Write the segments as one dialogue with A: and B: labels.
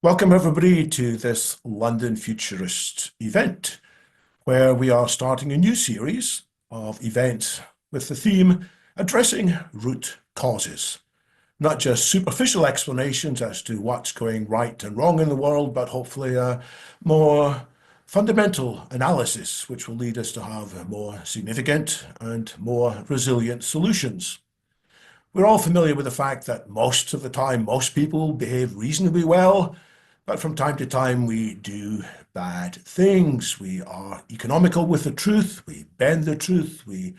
A: Welcome everybody to this London Futurist event, where we are starting a new series of events with the theme addressing root causes. Not just superficial explanations as to what's going right and wrong in the world, but hopefully a more fundamental analysis, which will lead us to have more significant and more resilient solutions. We're all familiar with the fact that most of the time, most people behave reasonably well, but from time to time we do bad things. We are economical with the truth, we bend the truth, we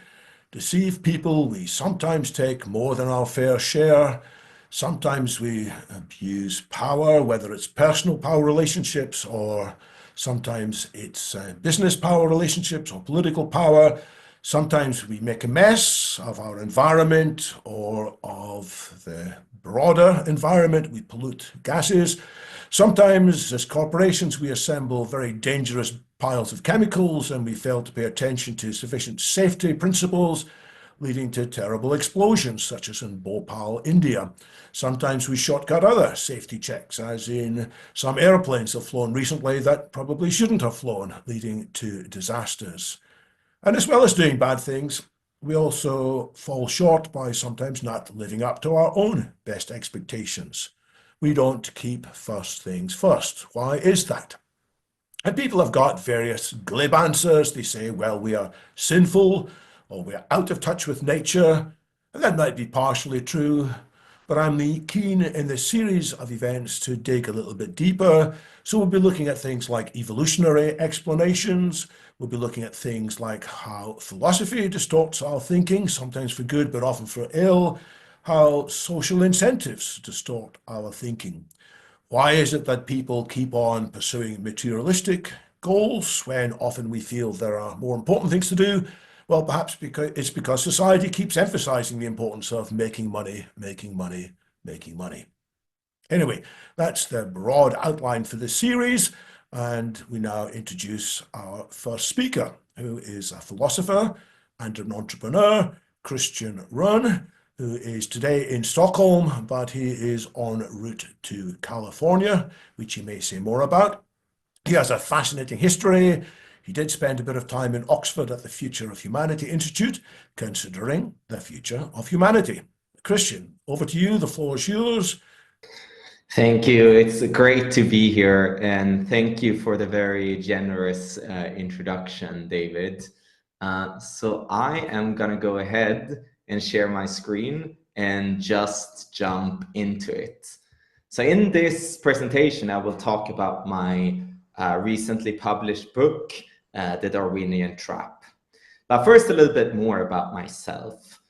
A: deceive people, we sometimes take more than our fair share, sometimes we abuse power, whether it's personal power relationships or sometimes it's business power relationships or political power. Sometimes we make a mess of our environment or of the broader environment. We pollute gases. Sometimes, as corporations, we assemble very dangerous piles of chemicals and we fail to pay attention to sufficient safety principles, leading to terrible explosions, such as in Bhopal, India. Sometimes we shortcut other safety checks, as in some airplanes have flown recently that probably shouldn't have flown, leading to disasters. And as well as doing bad things, we also fall short by sometimes not living up to our own best expectations. We don't keep first things first. Why is that? And people have got various glib answers. They say, well, we are sinful or we are out of touch with nature. And that might be partially true, but I'm keen in this series of events to dig a little bit deeper. So we'll be looking at things like evolutionary explanations. We'll be looking at things like how philosophy distorts our thinking, sometimes for good, but often for ill, how social incentives distort our thinking. Why is it that people keep on pursuing materialistic goals when often we feel there are more important things to do? Well, perhaps it's because society keeps emphasizing the importance of making money, making money, making money. Anyway, that's the broad outline for this series, and we now introduce our first speaker, who is a philosopher and an entrepreneur, Kristian Rönn, who is today in Stockholm, but he is en route to California, which he may say more about. He has a fascinating history. He did spend a bit of time in Oxford at the Future of Humanity Institute, considering the future of humanity. Kristian, over to you. The floor is yours.
B: Thank you. It's great to be here, and thank you for the very generous introduction, David. So I am going to go ahead and share my screen and just jump into it. So in this presentation, I will talk about my recently published book, The Darwinian Trap. But first, a little bit more about myself.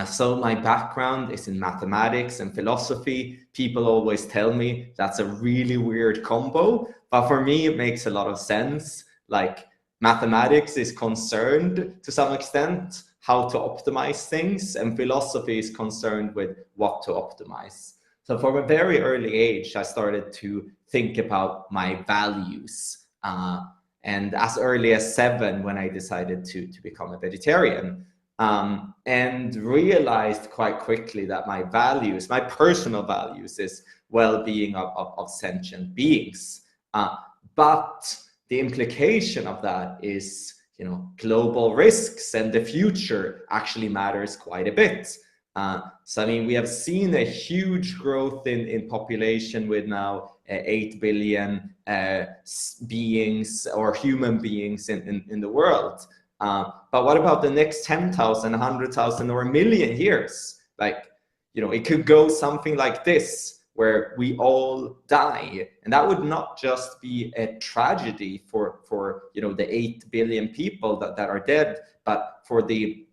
B: So my background is in mathematics and philosophy. People always tell me that's a really weird combo, but for me, it makes a lot of sense. Like, mathematics is concerned to some extent how to optimize things, and philosophy is concerned with what to optimize. So from a very early age, I started to think about my values. And as early as 7, when I decided to become a vegetarian, and realized quite quickly that my values, my personal values, is well-being of sentient beings. But the implication of that is, global risks, and the future actually matters quite a bit. So, I mean, we have seen a huge growth in population with now 8 billion beings or human beings in the world. But what about the next 10,000, 100,000, or a million years? Like, it could go something like this, where we all die. And that would not just be a tragedy for the 8 billion people that are dead, but for the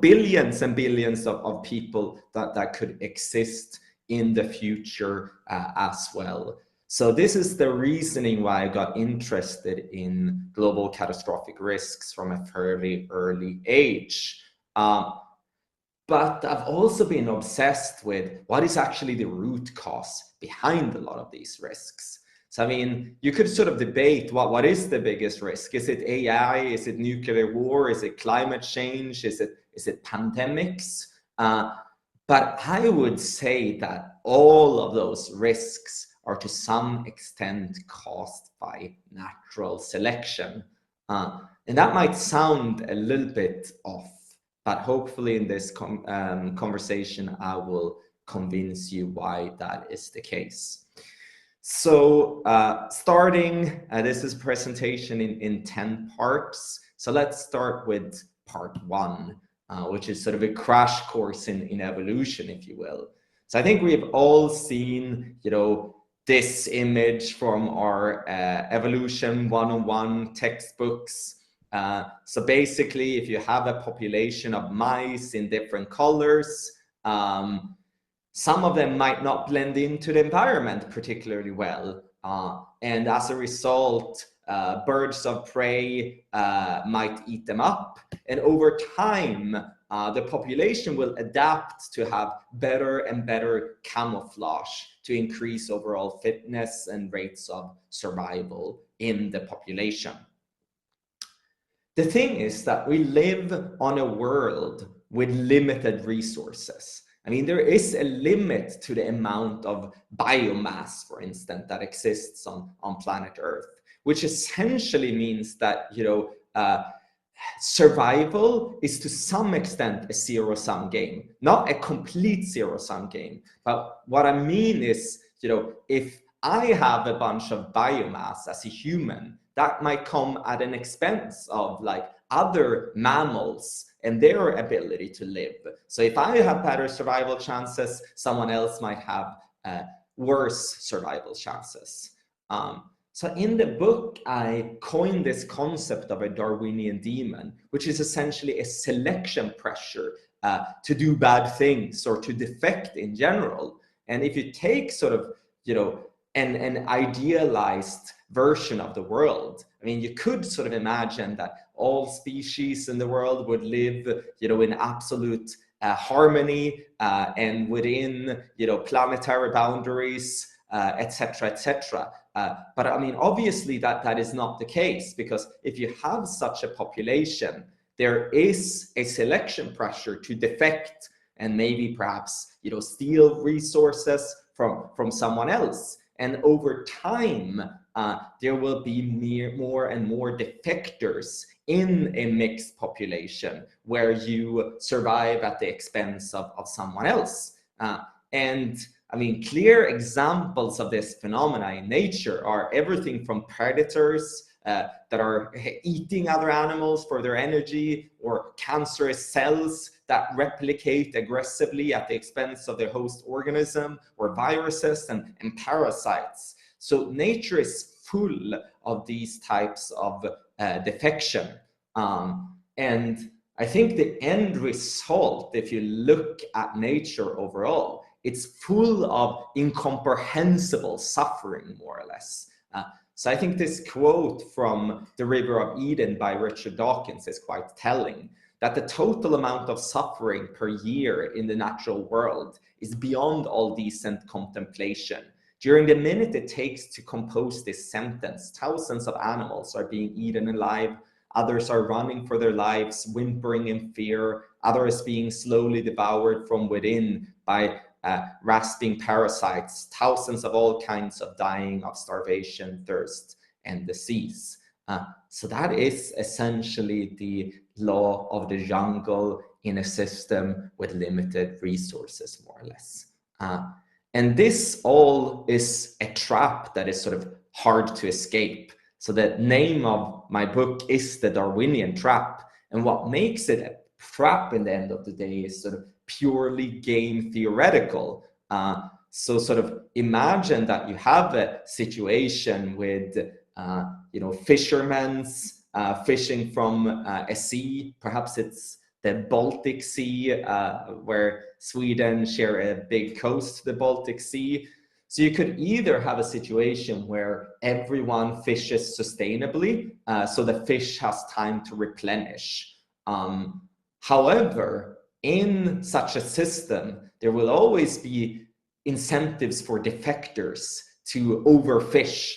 B: billions and billions of people that could exist in the future as well. So this is the reasoning why I got interested in global catastrophic risks from a fairly early age. But I've also been obsessed with what is actually the root cause behind a lot of these risks. So, I mean, you could sort of debate what is the biggest risk? Is it AI? Is it nuclear war? Is it climate change? Is it pandemics? But I would say that all of those risks are to some extent caused by natural selection. And that might sound a little bit off, but hopefully in this conversation, I will convince you why that is the case. So starting, this is presentation in 10 parts. So let's start with part 1, which is sort of a crash course in evolution, if you will. So I think we've all seen, you know, this image from our Evolution 101 textbooks. So basically, if you have a population of mice in different colors, some of them might not blend into the environment particularly well. And as a result, birds of prey might eat them up. And over time, the population will adapt to have better and better camouflage to increase overall fitness and rates of survival in the population. The thing is that we live on a world with limited resources. I mean, there is a limit to the amount of biomass, for instance, that exists on planet Earth, which essentially means that, you know, survival is to some extent a zero-sum game, not a complete zero-sum game. But what I mean is, you know, if I have a bunch of biomass as a human, that might come at an expense of like other mammals and their ability to live. So if I have better survival chances, someone else might have worse survival chances. So in the book, I coined this concept of a Darwinian demon, which is essentially a selection pressure to do bad things or to defect in general. And if you take sort of, you know, an idealized version of the world, I mean, you could sort of imagine that all species in the world would live, you know, in absolute harmony and within, you know, planetary boundaries, etc., etc. But I mean, obviously that is not the case, because if you have such a population, there is a selection pressure to defect and maybe perhaps, you know, steal resources from someone else. And over time, there will be more and more defectors in a mixed population where you survive at the expense of someone else. And I mean, clear examples of this phenomena in nature are everything from predators that are eating other animals for their energy, or cancerous cells that replicate aggressively at the expense of their host organism, or viruses and parasites. So nature is full of these types of defection. And I think the end result, if you look at nature overall, it's full of incomprehensible suffering, more or less. So I think this quote from The River of Eden by Richard Dawkins is quite telling, that the total amount of suffering per year in the natural world is beyond all decent contemplation. During the minute it takes to compose this sentence, thousands of animals are being eaten alive, others are running for their lives, whimpering in fear, others being slowly devoured from within by rasping parasites, thousands of all kinds of dying of starvation, thirst, and disease. So that is essentially the law of the jungle in a system with limited resources, more or less. And this all is a trap that is sort of hard to escape. So the name of my book is The Darwinian Trap. And what makes it a trap in the end of the day is sort of purely game theoretical. So sort of imagine that you have a situation with, you know, fishermen fishing from a sea. Perhaps it's the Baltic Sea, where Sweden share a big coast to the Baltic Sea. So you could either have a situation where everyone fishes sustainably, so the fish has time to replenish. However, in such a system, there will always be incentives for defectors to overfish.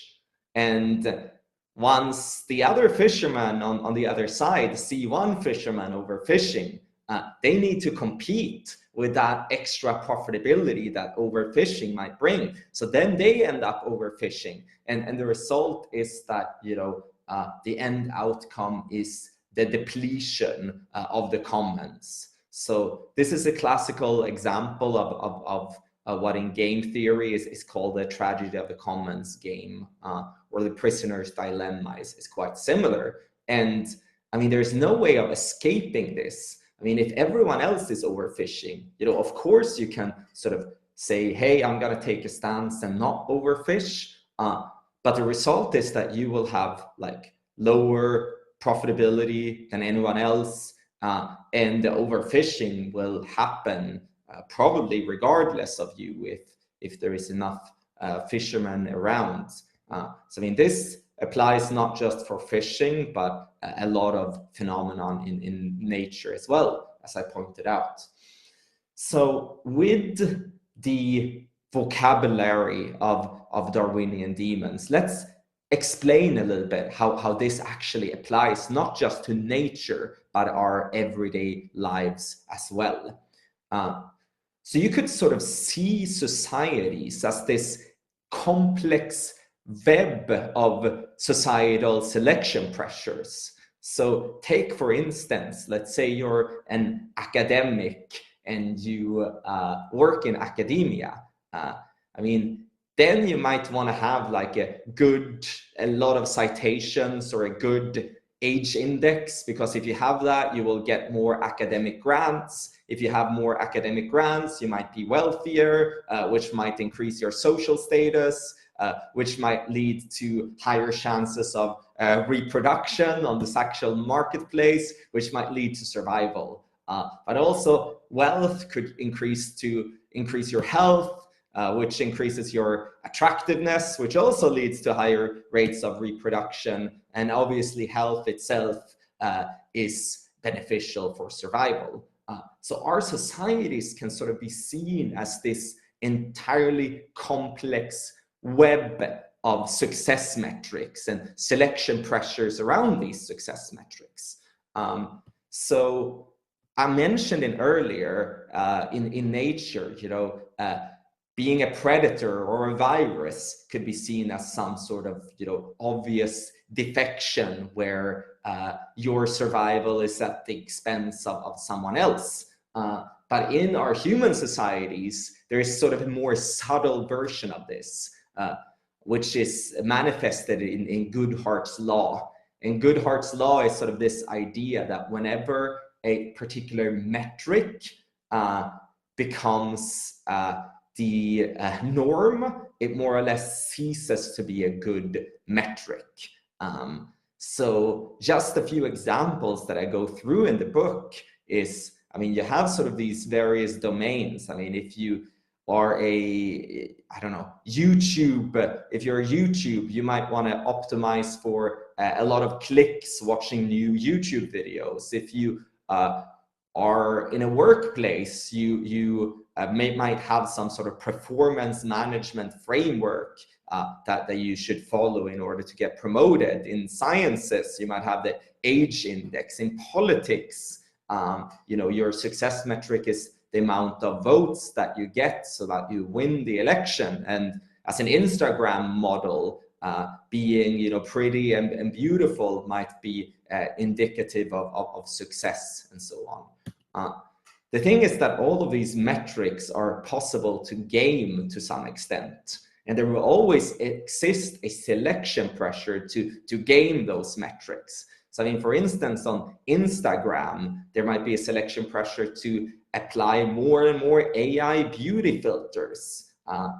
B: And once the other fishermen on the other side see one fisherman overfishing, they need to compete with that extra profitability that overfishing might bring. So then they end up overfishing, and the result is that, you know, the end outcome is the depletion of the commons. So this is a classical example of what in game theory is called the tragedy of the commons game, or the prisoner's dilemma is quite similar. And I mean, there's no way of escaping this. I mean, if everyone else is overfishing, you know, of course you can sort of say, hey, I'm going to take a stance and not overfish. But the result is that you will have like lower profitability than anyone else. And the overfishing will happen probably regardless of you, if there is enough fishermen around. So I mean, this applies not just for fishing, but a lot of phenomenon in nature as well, as I pointed out. So with the vocabulary of Darwinian demons, let's explain a little bit how this actually applies not just to nature, but our everyday lives as well. So you could sort of see societies as this complex web of societal selection pressures. So take, for instance, let's say you're an academic and you work in academia. I mean, then you might want to have like a lot of citations or a good age index, because if you have that, you will get more academic grants. If you have more academic grants, you might be wealthier, which might increase your social status, which might lead to higher chances of reproduction on the sexual marketplace, which might lead to survival. But also wealth could increase your health, which increases your attractiveness, which also leads to higher rates of reproduction. And obviously health itself is beneficial for survival. So our societies can sort of be seen as this entirely complex web of success metrics and selection pressures around these success metrics. So I mentioned earlier in nature, you know, being a predator or a virus could be seen as some sort of, you know, obvious defection where your survival is at the expense of someone else. But in our human societies, there is sort of a more subtle version of this, which is manifested in Goodhart's law. And Goodhart's law is sort of this idea that whenever a particular metric becomes the norm, it more or less ceases to be a good metric. So just a few examples that I go through in the book is, I mean, you have sort of these various domains. I mean, if you are I don't know, YouTube, if you're YouTube, you might want to optimize for a lot of clicks watching new YouTube videos. If you are in a workplace, you might have some sort of performance management framework that you should follow in order to get promoted. In sciences, you might have the age index. In politics, you know, your success metric is the amount of votes that you get so that you win the election. And as an Instagram model, being, you know, pretty and beautiful might be indicative of success, and so on. The thing is that all of these metrics are possible to game to some extent, and there will always exist a selection pressure to game those metrics. So I mean, for instance, on Instagram, there might be a selection pressure to apply more and more AI beauty filters,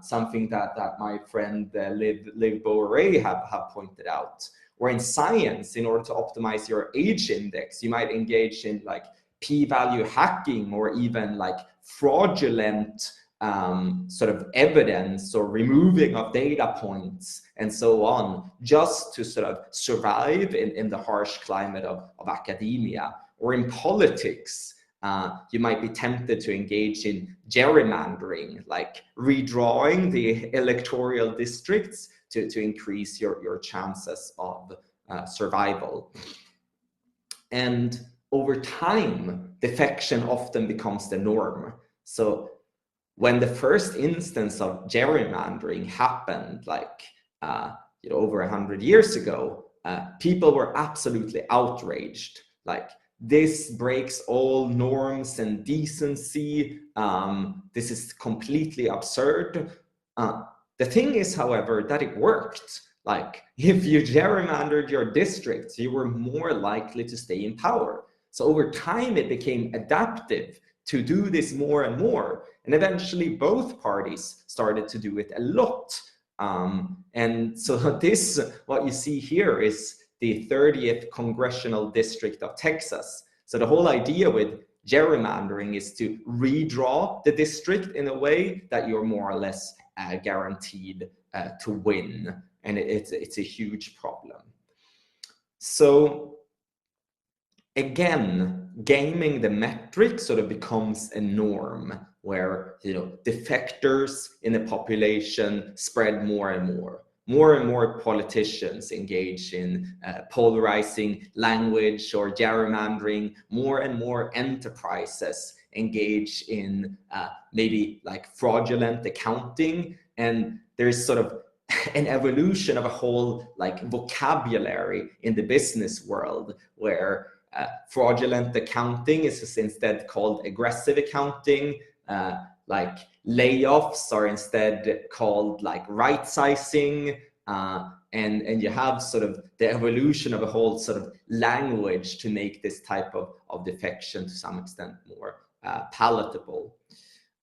B: something that my friend Liv Boeree have pointed out. Or in science, in order to optimize your age index, you might engage in like p-value hacking, or even like fraudulent sort of evidence or removing of data points and so on, just to sort of survive in the harsh climate of academia. Or in politics, you might be tempted to engage in gerrymandering, like redrawing the electoral districts to increase your chances of survival. And over time, defection often becomes the norm. So when the first instance of gerrymandering happened, like over 100 years ago, people were absolutely outraged. Like, this breaks all norms and decency. This is completely absurd. The thing is, however, that it worked. Like, if you gerrymandered your districts, you were more likely to stay in power. So over time, it became adaptive to do this more and more. And eventually, both parties started to do it a lot. And so this, what you see here, is the 30th Congressional District of Texas. So the whole idea with gerrymandering is to redraw the district in a way that you're more or less guaranteed to win. And it's a huge problem. So again, gaming the metric sort of becomes a norm where, defectors in the population spread more and more. More and more politicians engage in polarizing language or gerrymandering. More and more enterprises engage in maybe like fraudulent accounting. And there's sort of an evolution of a whole like vocabulary in the business world where fraudulent accounting is instead called aggressive accounting. Like layoffs are instead called like right sizing, and you have sort of the evolution of a whole sort of language to make this type of defection to some extent more palatable.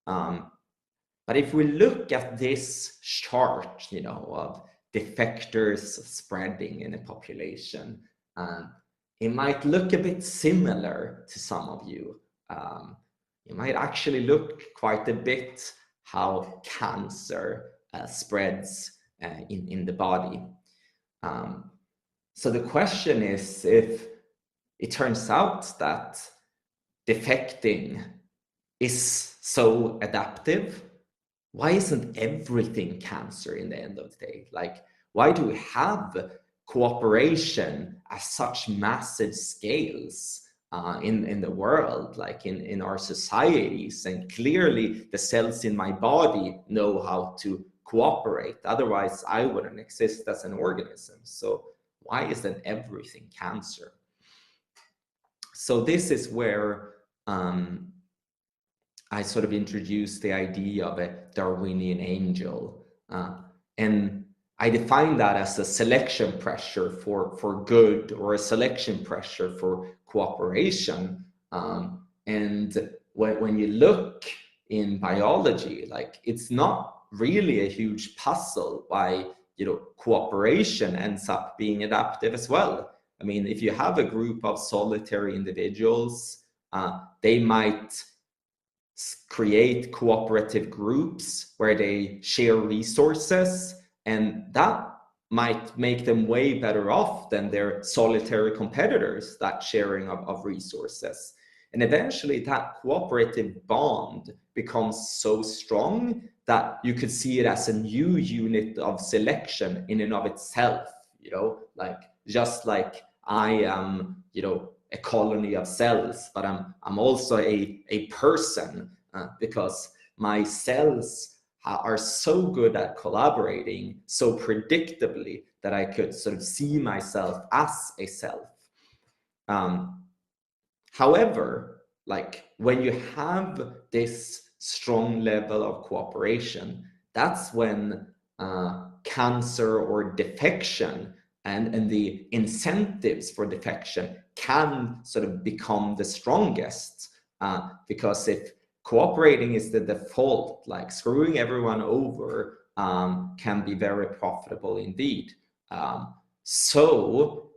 B: But if we look at this chart, of defectors spreading in a population, it might look a bit similar to some of you. It might actually look quite a bit how cancer spreads in the body. So the question is, if it turns out that defecting is so adaptive, why isn't everything cancer in the end of the day? Like, why do we have cooperation at such massive scales in the world, like in our societies? And clearly the cells in my body know how to cooperate. Otherwise, I wouldn't exist as an organism. So why isn't everything cancer? So this is where I sort of introduced the idea of a Darwinian angel. And I define that as a selection pressure for good, or a selection pressure for cooperation. And when you look in biology, like, it's not really a huge puzzle why cooperation ends up being adaptive as well. I mean, if you have a group of solitary individuals, they might create cooperative groups where they share resources, and that might make them way better off than their solitary competitors, that sharing of resources. And eventually that cooperative bond becomes so strong that you could see it as a new unit of selection in and of itself, like, just like I am, a colony of cells, but I'm also a person, because my cells are so good at collaborating so predictably that I could sort of see myself as a self. However, like, when you have this strong level of cooperation, that's when cancer or defection and the incentives for defection can sort of become the strongest, because if cooperating is the default, like screwing everyone over can be very profitable indeed. So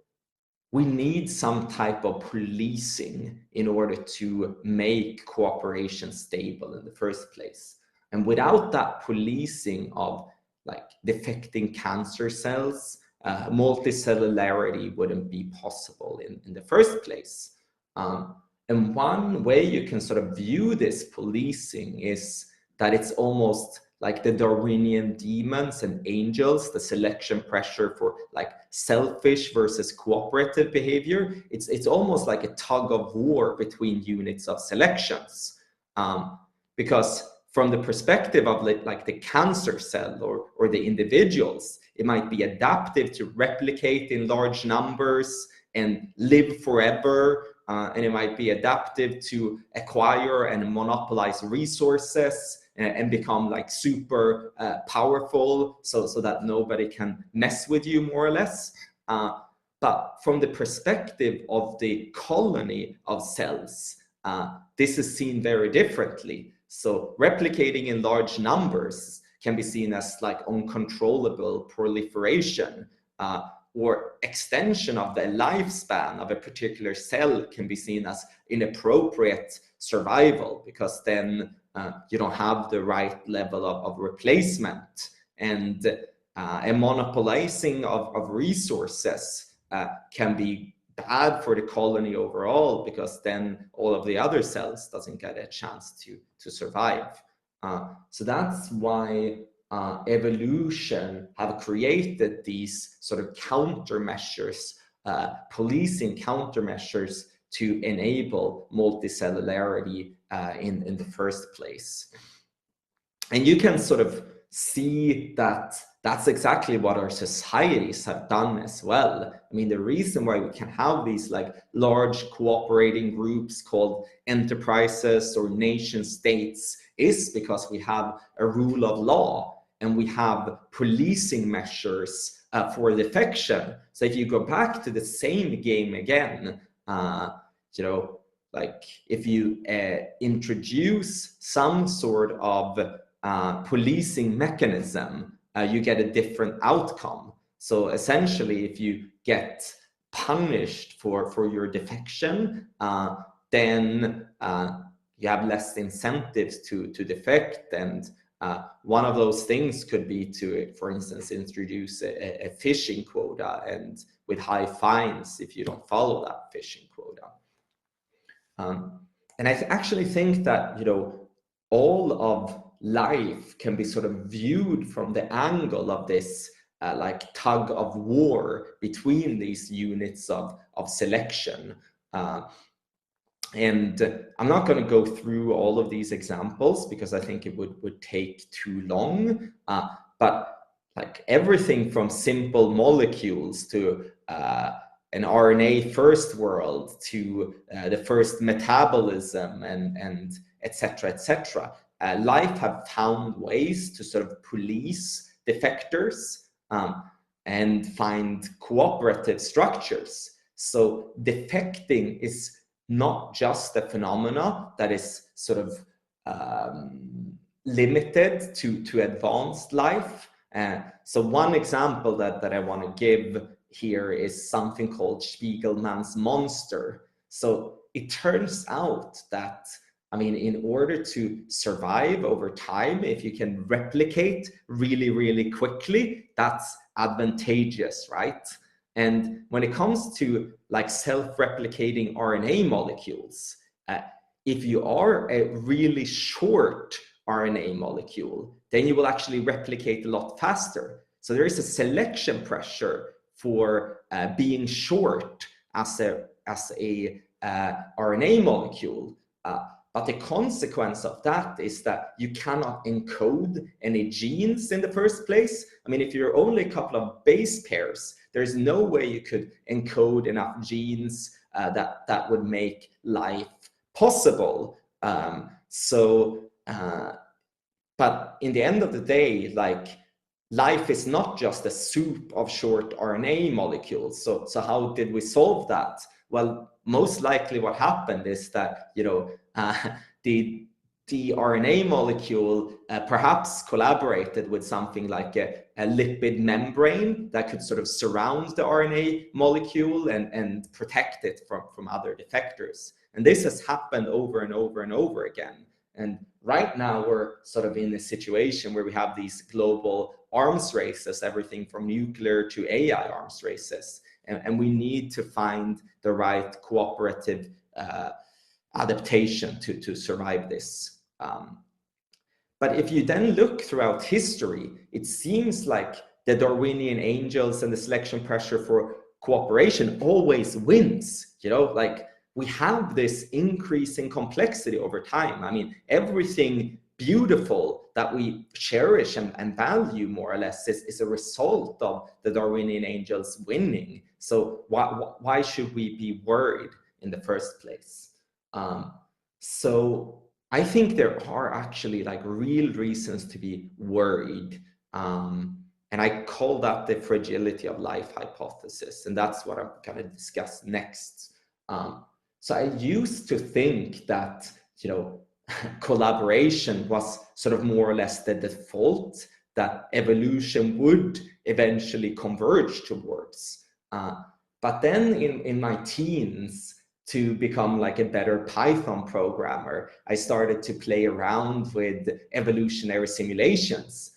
B: we need some type of policing in order to make cooperation stable in the first place. And without that policing of like defecting cancer cells, multicellularity wouldn't be possible in the first place. And one way you can sort of view this policing is that it's almost like the Darwinian demons and angels, the selection pressure for like selfish versus cooperative behavior. It's almost like a tug of war between units of selections. because from the perspective of like the cancer cell or the individuals, it might be adaptive to replicate in large numbers and live forever. And it might be adaptive to acquire and monopolize resources and become like super powerful so that nobody can mess with you, more or less. But from the perspective of the colony of cells, this is seen very differently. So replicating in large numbers can be seen as like uncontrollable proliferation, or extension of the lifespan of a particular cell can be seen as inappropriate survival, because then you don't have the right level of replacement. And a monopolizing of resources can be bad for the colony overall, because then all of the other cells doesn't get a chance to survive. So that's why evolution have created these sort of countermeasures, policing countermeasures to enable multicellularity in the first place. And you can sort of see that that's exactly what our societies have done as well. I mean, the reason why we can have these like large cooperating groups called enterprises or nation states is because we have a rule of law and we have policing measures for defection. So if you go back to the same game again, you know, like if you introduce some sort of policing mechanism, you get a different outcome. So essentially, if you get punished for your defection, then you have less incentives to defect. And one of those things could be to, for instance, introduce a fishing quota, and with high fines if you don't follow that fishing quota. And I actually think that, you know, all of life can be sort of viewed from the angle of this like tug of war between these units of selection. And I'm not going to go through all of these examples because I think it would take too long. But like everything from simple molecules to an RNA first world to the first metabolism and etc., etc. Life have found ways to sort of police defectors and find cooperative structures. So defecting is not just a phenomena that is sort of limited to advanced life. So one example that I want to give here is something called Spiegelman's monster. So it turns out that, I mean, in order to survive over time, if you can replicate really, really quickly, that's advantageous, right? And when it comes to like self-replicating RNA molecules, if you are a really short RNA molecule, then you will actually replicate a lot faster. So there is a selection pressure for being short as a RNA molecule. But the consequence of that is that you cannot encode any genes in the first place. I mean, if you're only a couple of base pairs, there's no way you could encode enough genes that would make life possible. But in the end of the day, like, life is not just a soup of short RNA molecules. So how did we solve that? Well, most likely what happened is that, you know, the RNA molecule perhaps collaborated with something like a lipid membrane that could sort of surround the RNA molecule and protect it from other defectors. And this has happened over and over and over again. And right now we're sort of in a situation where we have these global arms races, everything from nuclear to AI arms races. And we need to find the right cooperative adaptation to survive this. But if you then look throughout history, it seems like the Darwinian angels and the selection pressure for cooperation always wins. You know, like we have this increasing complexity over time. I mean, everything beautiful that we cherish and value more or less is a result of the Darwinian angels winning. So why should we be worried in the first place? So I think there are actually like real reasons to be worried. And I call that the fragility of life hypothesis. And that's what I'm going to discuss next. So I used to think that, collaboration was sort of more or less the default that evolution would eventually converge towards. But then in my teens, to become like a better Python programmer, I started to play around with evolutionary simulations,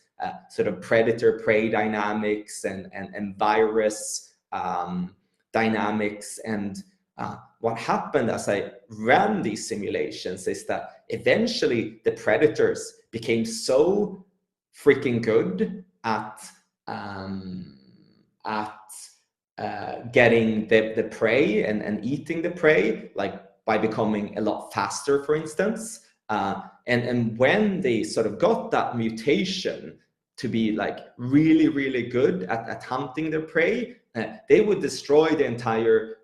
B: sort of predator-prey dynamics and virus dynamics. And what happened as I ran these simulations is that eventually the predators became so freaking good at getting the prey and eating the prey, like by becoming a lot faster, for instance. And when they sort of got that mutation to be like really, really good at hunting their prey, they would destroy the entire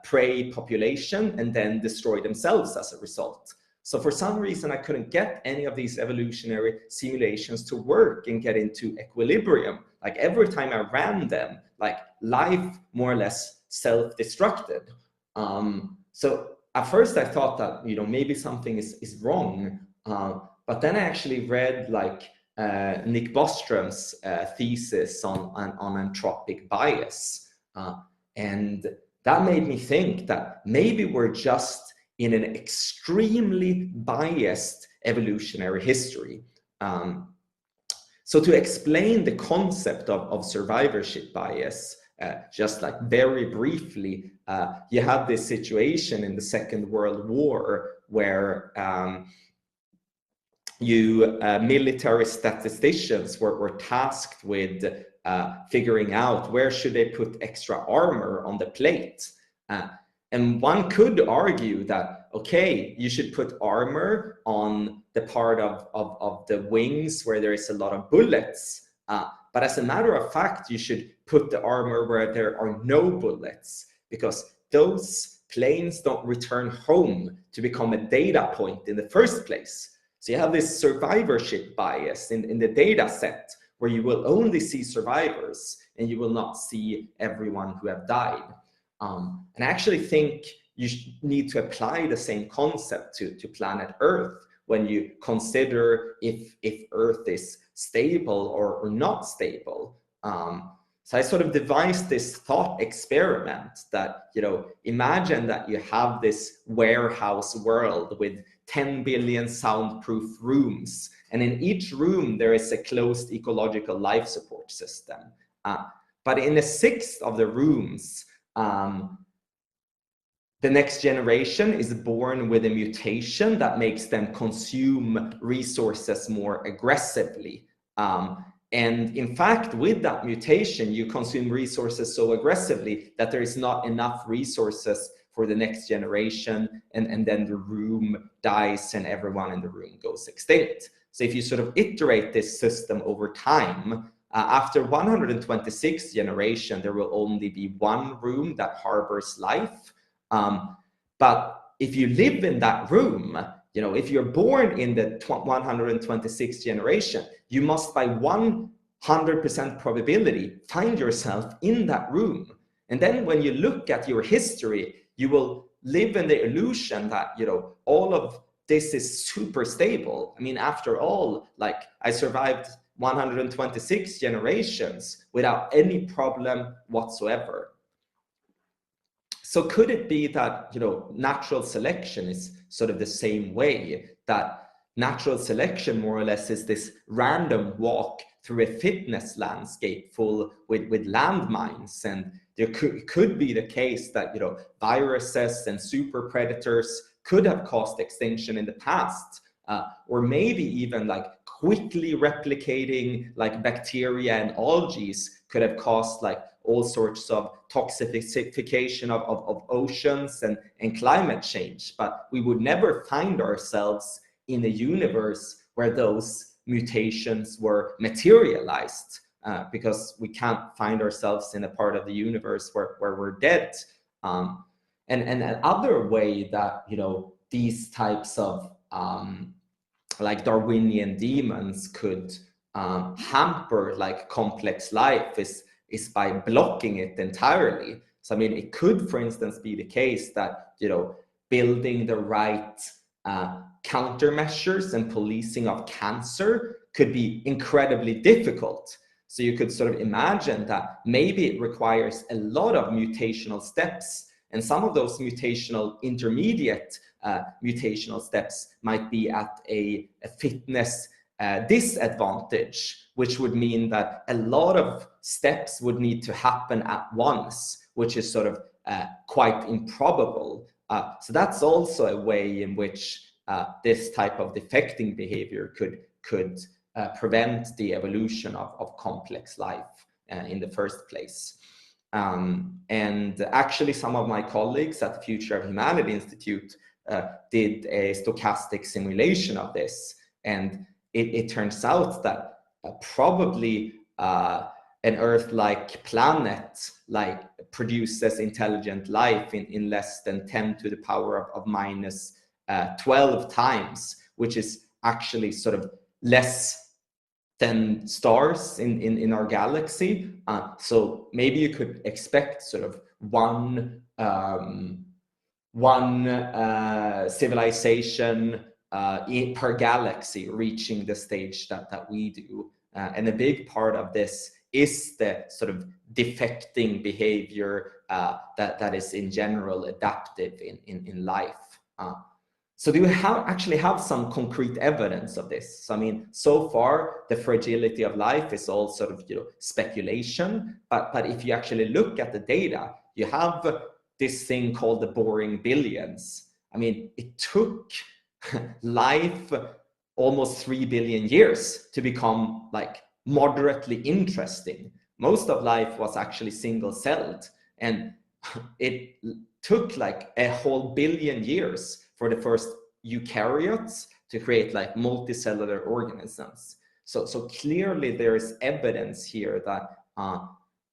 B: prey population and then destroy themselves as a result. So for some reason, I couldn't get any of these evolutionary simulations to work and get into equilibrium. Like every time I ran them, like life more or less self-destructed. So at first I thought that, maybe something is wrong. But then I actually read like Nick Bostrom's thesis on entropic bias. And that made me think that maybe we're just in an extremely biased evolutionary history. So to explain the concept of survivorship bias, just like very briefly, you had this situation in the Second World War where military statisticians were tasked with figuring out where should they put extra armor on the plate. And one could argue that, okay, you should put armor on the part of the wings where there is a lot of bullets. But as a matter of fact, you should put the armor where there are no bullets, because those planes don't return home to become a data point in the first place. So you have this survivorship bias in the data set where you will only see survivors and you will not see everyone who have died. And I actually think you need to apply the same concept to planet Earth when you consider if Earth is stable or not stable. So I sort of devised this thought experiment that, imagine that you have this warehouse world with 10 billion soundproof rooms. And in each room, there is a closed ecological life support system. But in a sixth of the rooms, the next generation is born with a mutation that makes them consume resources more aggressively. And in fact, with that mutation, you consume resources so aggressively that there is not enough resources for the next generation, and then the room dies and everyone in the room goes extinct. So if you sort of iterate this system over time, after 126 generation, there will only be one room that harbors life. But if you live in that room, if you're born in the 126th generation, you must by 100% probability find yourself in that room. And then when you look at your history, you will live in the illusion that, all of this is super stable. I mean, after all, like I survived 126 generations without any problem whatsoever. So could it be that, natural selection is sort of the same way, that natural selection more or less is this random walk through a fitness landscape full with landmines, and there could be the case that, viruses and super predators could have caused extinction in the past, or maybe even like quickly replicating like bacteria and algae could have caused like all sorts of toxification of oceans and climate change. But we would never find ourselves in a universe where those mutations were materialized, because we can't find ourselves in a part of the universe where we're dead. And another way that, you know, these types of like Darwinian demons could hamper like complex life is by blocking it entirely. So I mean, it could, for instance, be the case that, you know, building the right countermeasures and policing of cancer could be incredibly difficult. So you could sort of imagine that maybe it requires a lot of mutational steps, and some of those intermediate mutational steps might be at a fitness disadvantage, which would mean that a lot of steps would need to happen at once, which is sort of quite improbable. So that's also a way in which this type of defecting behavior could prevent the evolution of complex life in the first place. And actually, some of my colleagues at the Future of Humanity Institute did a stochastic simulation of this, and it turns out that probably an Earth-like planet like produces intelligent life in less than 10 to the power of minus 12 times, which is actually sort of less than stars in our galaxy. So maybe you could expect sort of one civilization per galaxy reaching the stage that we do. And a big part of this is the sort of defecting behavior that is in general adaptive in life. So do we actually have some concrete evidence of this? So I mean, so far the fragility of life is all sort of, you know, speculation. But if you actually look at the data, you have this thing called the boring billions. I mean, it took life almost 3 billion years to become like moderately interesting. Most of life was actually single-celled, and it took like a whole billion years for the first eukaryotes to create like multicellular organisms. So clearly there is evidence here that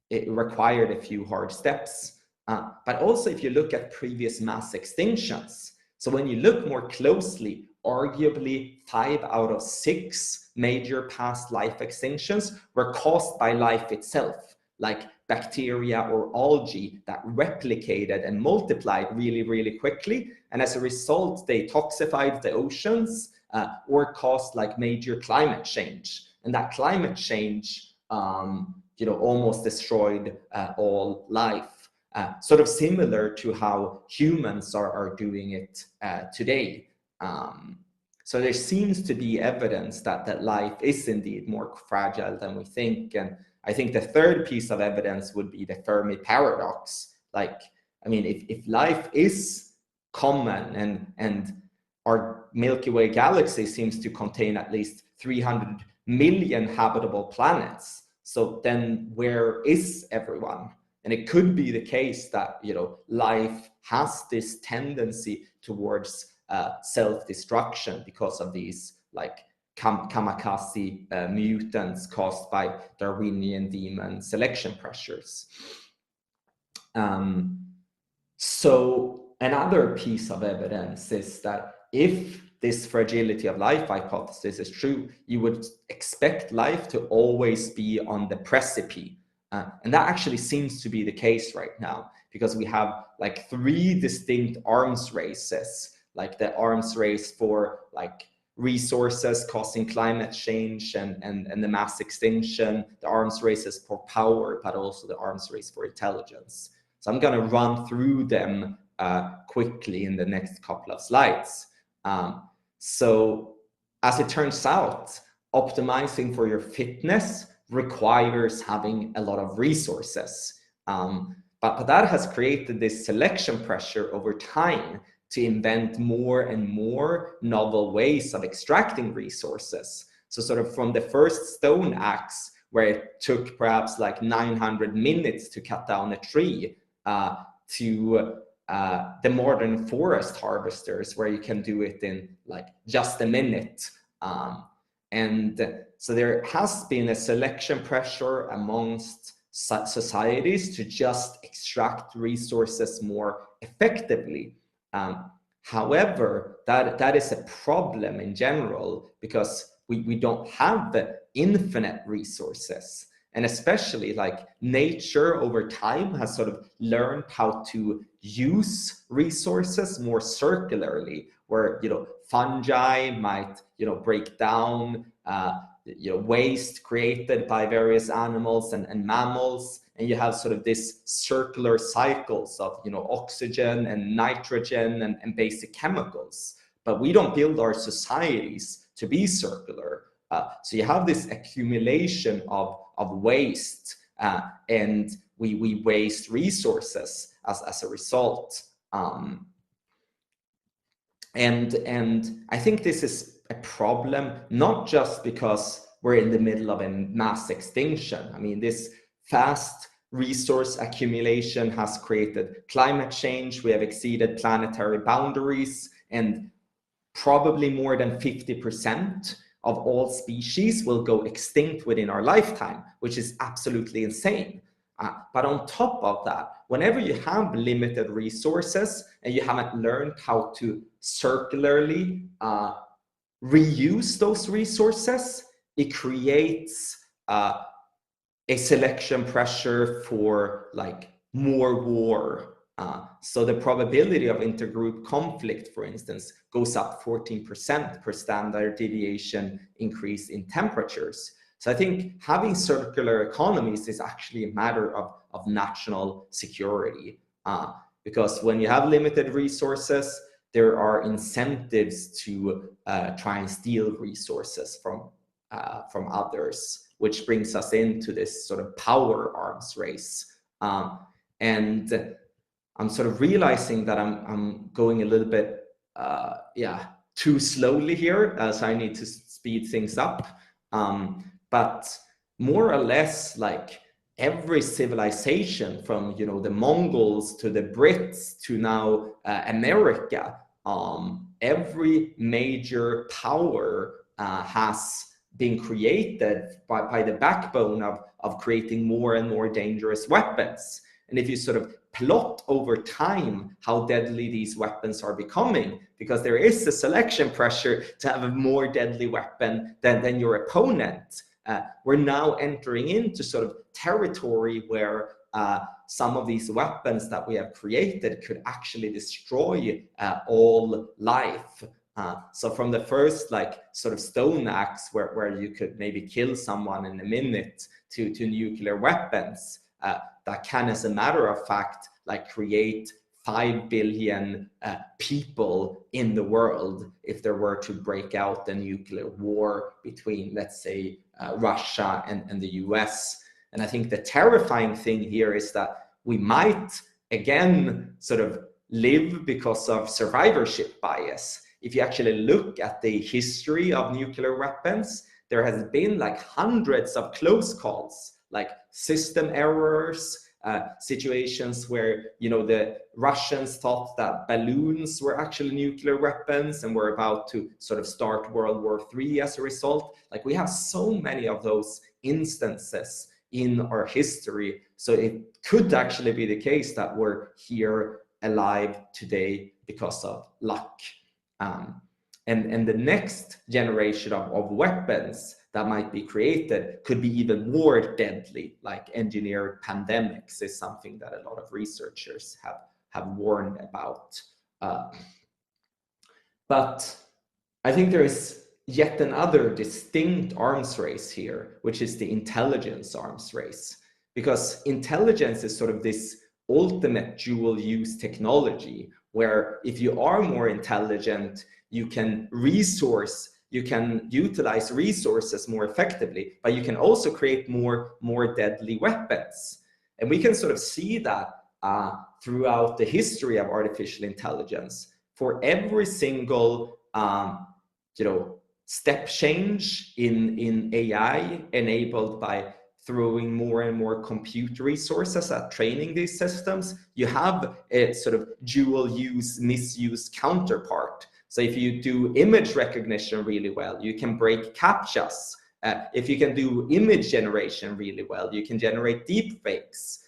B: it required a few hard steps. But also if you look at previous mass extinctions, so when you look more closely, arguably 5 out of 6 major past life extinctions were caused by life itself, like bacteria or algae that replicated and multiplied really, really quickly. And as a result, they toxified the oceans or caused like major climate change. And that climate change, you know, almost destroyed all life. Sort of similar to how humans are doing it today. So there seems to be evidence that life is indeed more fragile than we think. And I think the third piece of evidence would be the Fermi paradox. Like, I mean, if life is common and our Milky Way galaxy seems to contain at least 300 million habitable planets, so then where is everyone? And it could be the case that, you know, life has this tendency towards self-destruction because of these like kamikaze mutants caused by Darwinian demon selection pressures. So another piece of evidence is that if this fragility of life hypothesis is true, you would expect life to always be on the precipice. And that actually seems to be the case right now, because we have like 3 distinct arms races, like the arms race for like resources causing climate change and the mass extinction, the arms races for power, but also the arms race for intelligence. So I'm going to run through them quickly in the next couple of slides. So as it turns out, optimizing for your fitness requires having a lot of resources. But that has created this selection pressure over time to invent more and more novel ways of extracting resources. So sort of from the first stone axe, where it took perhaps like 900 minutes to cut down a tree, to the modern forest harvesters, where you can do it in like just a minute. And so there has been a selection pressure amongst societies to just extract resources more effectively. However, that is a problem in general, because we don't have the infinite resources. And especially like nature over time has sort of learned how to use resources more circularly, where, you know, fungi might, you know, break down, you know, waste created by various animals and mammals. And you have sort of this circular cycles of, you know, oxygen and nitrogen and basic chemicals. But we don't build our societies to be circular. So you have this accumulation of waste, and we waste resources as a result. And I think this is a problem, not just because we're in the middle of a mass extinction. I mean, this fast resource accumulation has created climate change. We have exceeded planetary boundaries, and probably more than 50% of all species will go extinct within our lifetime, which is absolutely insane. But on top of that, whenever you have limited resources and you haven't learned how to circularly reuse those resources, it creates a selection pressure for like more war. So the probability of intergroup conflict, for instance, goes up 14% per standard deviation increase in temperatures. So I think having circular economies is actually a matter of national security, because when you have limited resources, there are incentives to try and steal resources from others, which brings us into this sort of power arms race. And I'm sort of realizing that I'm going a little bit too slowly here, so I need to speed things up. But more or less, like every civilization, from, you know, the Mongols to the Brits to now America, every major power has been created by the backbone of creating more and more dangerous weapons. And if you sort of plot over time how deadly these weapons are becoming, because there is a selection pressure to have a more deadly weapon than your opponent, we're now entering into sort of territory where some of these weapons that we have created could actually destroy all life. So from the first like sort of stone axe, where you could maybe kill someone in a minute, to nuclear weapons that can, as a matter of fact, like create 5 billion people in the world if there were to break out a nuclear war between, let's say, Russia and the US. And I think the terrifying thing here is that we might, again, sort of live because of survivorship bias. If you actually look at the history of nuclear weapons, there has been like hundreds of close calls, like system errors, situations where, you know, the Russians thought that balloons were actually nuclear weapons and were about to sort of start World War III as a result. Like, we have so many of those instances in our history. So it could actually be the case that we're here alive today because of luck. And the next generation of weapons that might be created could be even more deadly, like engineered pandemics is something that a lot of researchers have warned about. But I think there is yet another distinct arms race here, which is the intelligence arms race. Because intelligence is sort of this ultimate dual use technology, where if you are more intelligent, you can utilize resources more effectively, but you can also create more deadly weapons. And we can sort of see that throughout the history of artificial intelligence. For every single step change in AI enabled by throwing more and more compute resources at training these systems, you have a sort of dual use, misuse counterpart. So if you do image recognition really well, you can break CAPTCHAs. If you can do image generation really well, you can generate deep fakes.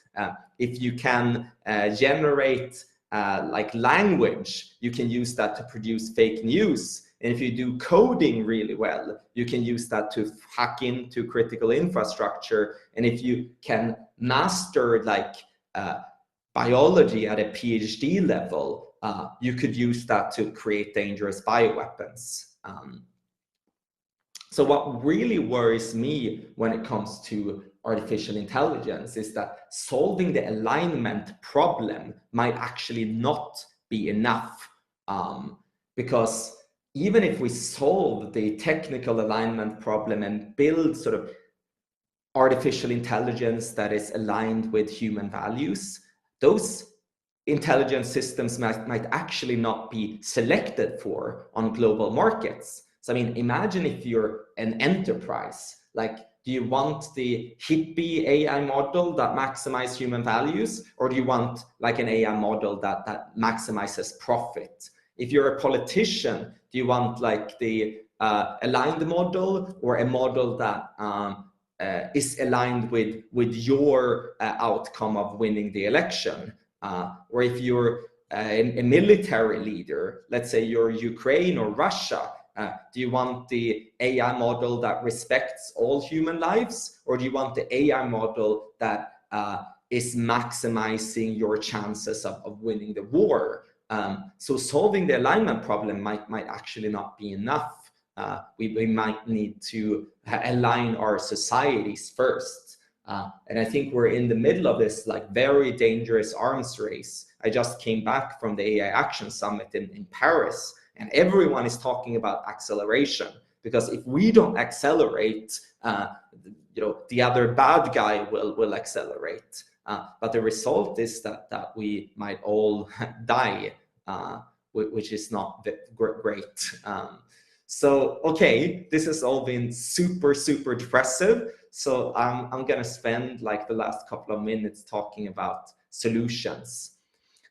B: If you can generate like language, you can use that to produce fake news. And if you do coding really well, you can use that to hack into critical infrastructure. And if you can master like biology at a PhD level, you could use that to create dangerous bioweapons. So what really worries me when it comes to artificial intelligence is that solving the alignment problem might actually not be enough, because even if we solve the technical alignment problem and build sort of artificial intelligence that is aligned with human values, those intelligence systems might actually not be selected for on global markets. So I mean, imagine if you're an enterprise, like, do you want the hippie AI model that maximizes human values, or do you want like an AI model that maximizes profit? If you're a politician, do you want like the aligned model, or a model that is aligned with your outcome of winning the election? Or if you're a military leader, let's say you're Ukraine or Russia, do you want the AI model that respects all human lives, or do you want the AI model that is maximizing your chances of winning the war? So solving the alignment problem might actually not be enough. We might need to align our societies first. And I think we're in the middle of this like very dangerous arms race. I just came back from the AI Action Summit in Paris, and everyone is talking about acceleration, because if we don't accelerate, the other bad guy will accelerate. But the result is that we might all die, which is not great. So, okay, this has all been super, super depressive. So I'm gonna spend like the last couple of minutes talking about solutions.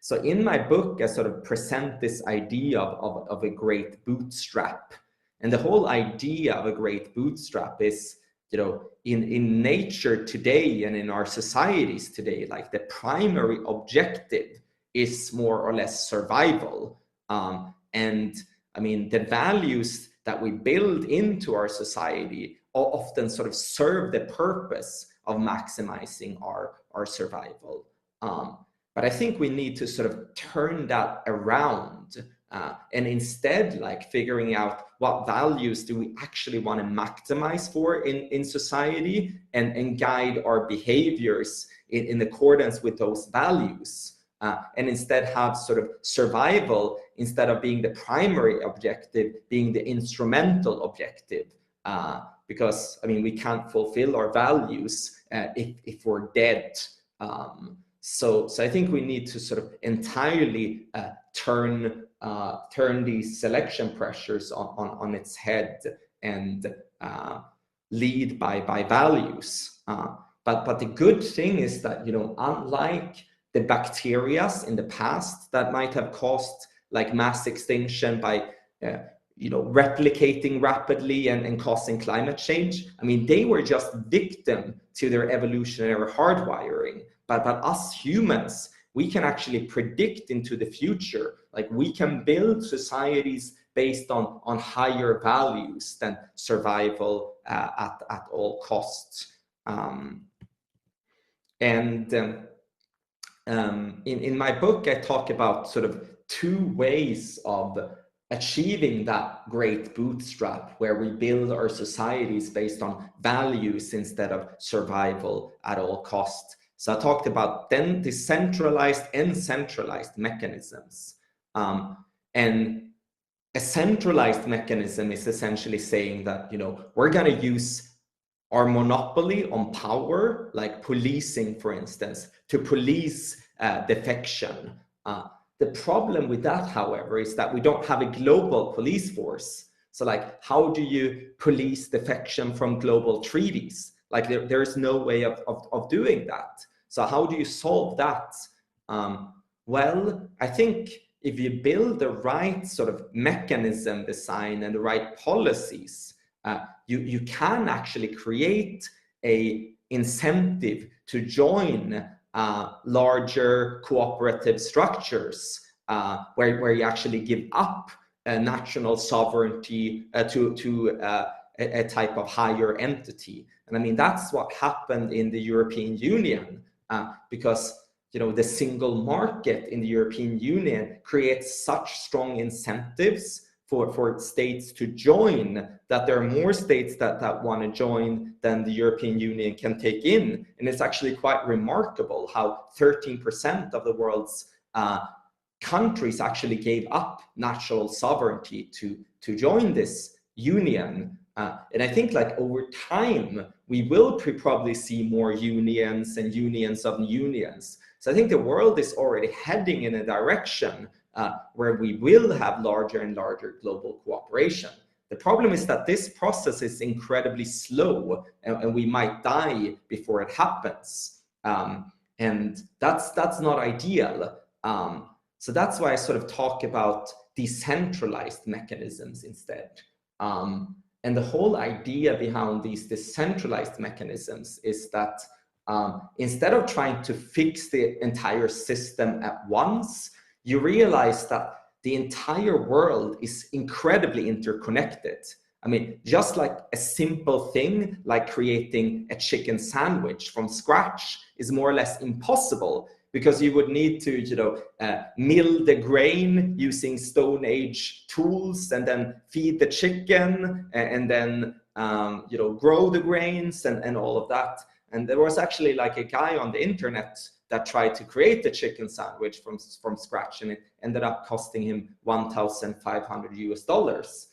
B: So in my book, I sort of present this idea of a great bootstrap. And the whole idea of a great bootstrap is, in nature today and in our societies today, like the primary objective is more or less survival. And I mean, the values that we build into our society often sort of serve the purpose of maximizing our survival. But I think we need to sort of turn that around and instead like figuring out what values do we actually want to maximize for in society, and guide our behaviors in accordance with those values. And instead have sort of survival, instead of being the primary objective, being the instrumental objective. Because I mean, we can't fulfill our values if we're dead. So I think we need to sort of entirely turn these selection pressures on its head and lead by values. But the good thing is that, unlike the bacteria in the past that might have caused like mass extinction by replicating rapidly and causing climate change, I mean, they were just victim to their evolutionary hardwiring. But us humans, we can actually predict into the future. Like, we can build societies based on higher values than survival at all costs. In my book, I talk about sort of two ways of achieving that great bootstrap, where we build our societies based on values instead of survival at all costs. So I talked about then decentralized and centralized mechanisms. And a centralized mechanism is essentially saying that, we're going to use our monopoly on power, like policing, for instance, to police defection. The problem with that, however, is that we don't have a global police force. So like, how do you police defection from global treaties? Like there's no way of doing that. So how do you solve that? Well, I think if you build the right sort of mechanism design and the right policies, you can actually create a incentive to join larger cooperative structures where you actually give up national sovereignty to a type of higher entity. And I mean, that's what happened in the European Union, because the single market in the European Union creates such strong incentives for states to join, that there are more states that want to join than the European Union can take in. And it's actually quite remarkable how 13% of the world's countries actually gave up national sovereignty to join this union. And I think like over time, we will probably see more unions and unions of unions. So I think the world is already heading in a direction where we will have larger and larger global cooperation. The problem is that this process is incredibly slow, and we might die before it happens. And that's not ideal. So that's why I sort of talk about decentralized mechanisms instead. And the whole idea behind these decentralized mechanisms is that instead of trying to fix the entire system at once, you realize that the entire world is incredibly interconnected. I mean, just like a simple thing like creating a chicken sandwich from scratch is more or less impossible, because you would need to, mill the grain using Stone Age tools, and then feed the chicken, and then, grow the grains and all of that. And there was actually like a guy on the internet that tried to create the chicken sandwich from scratch, and it ended up costing him $1,500 US.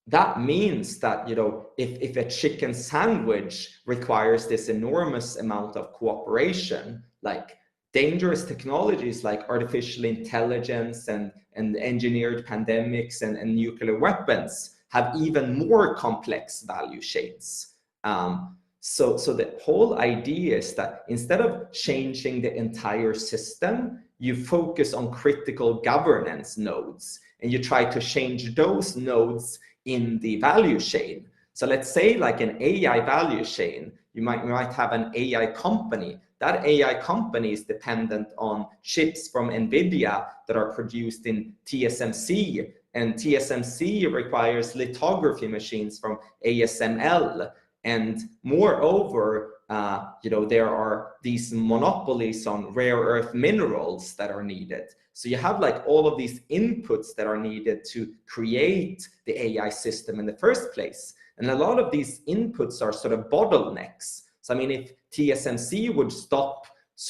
B: That means that, if a chicken sandwich requires this enormous amount of cooperation, like dangerous technologies like artificial intelligence and engineered pandemics and nuclear weapons have even more complex value chains. So the whole idea is that instead of changing the entire system, you focus on critical governance nodes, and you try to change those nodes in the value chain. So let's say like an AI value chain, you might have an AI company. That AI company is dependent on chips from NVIDIA that are produced in TSMC, and TSMC requires lithography machines from ASML. And moreover, there are these monopolies on rare earth minerals that are needed. So you have like all of these inputs that are needed to create the AI system in the first place. And a lot of these inputs are sort of bottlenecks. So I mean, if TSMC would stop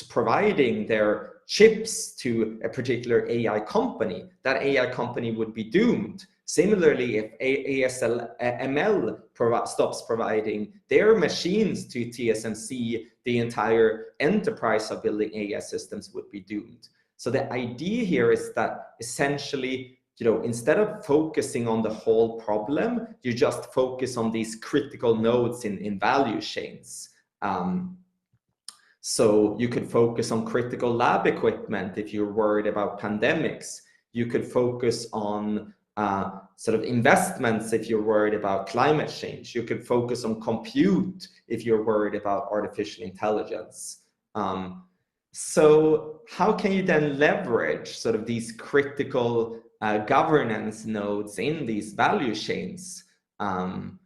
B: providing their chips to a particular AI company, that AI company would be doomed. Similarly, if ASML stops providing their machines to TSMC, the entire enterprise of building AI systems would be doomed. So the idea here is that essentially, instead of focusing on the whole problem, you just focus on these critical nodes in value chains. So you could focus on critical lab equipment if you're worried about pandemics. You could focus on sort of investments if you're worried about climate change. You could focus on compute if you're worried about artificial intelligence. So how can you then leverage sort of these critical governance nodes in these value chains? One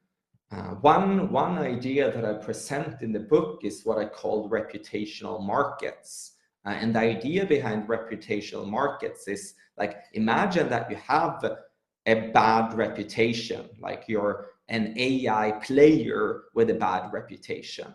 B: idea that I present in the book is what I call reputational markets. And the idea behind reputational markets is like, imagine that you have a bad reputation, like you're an AI player with a bad reputation.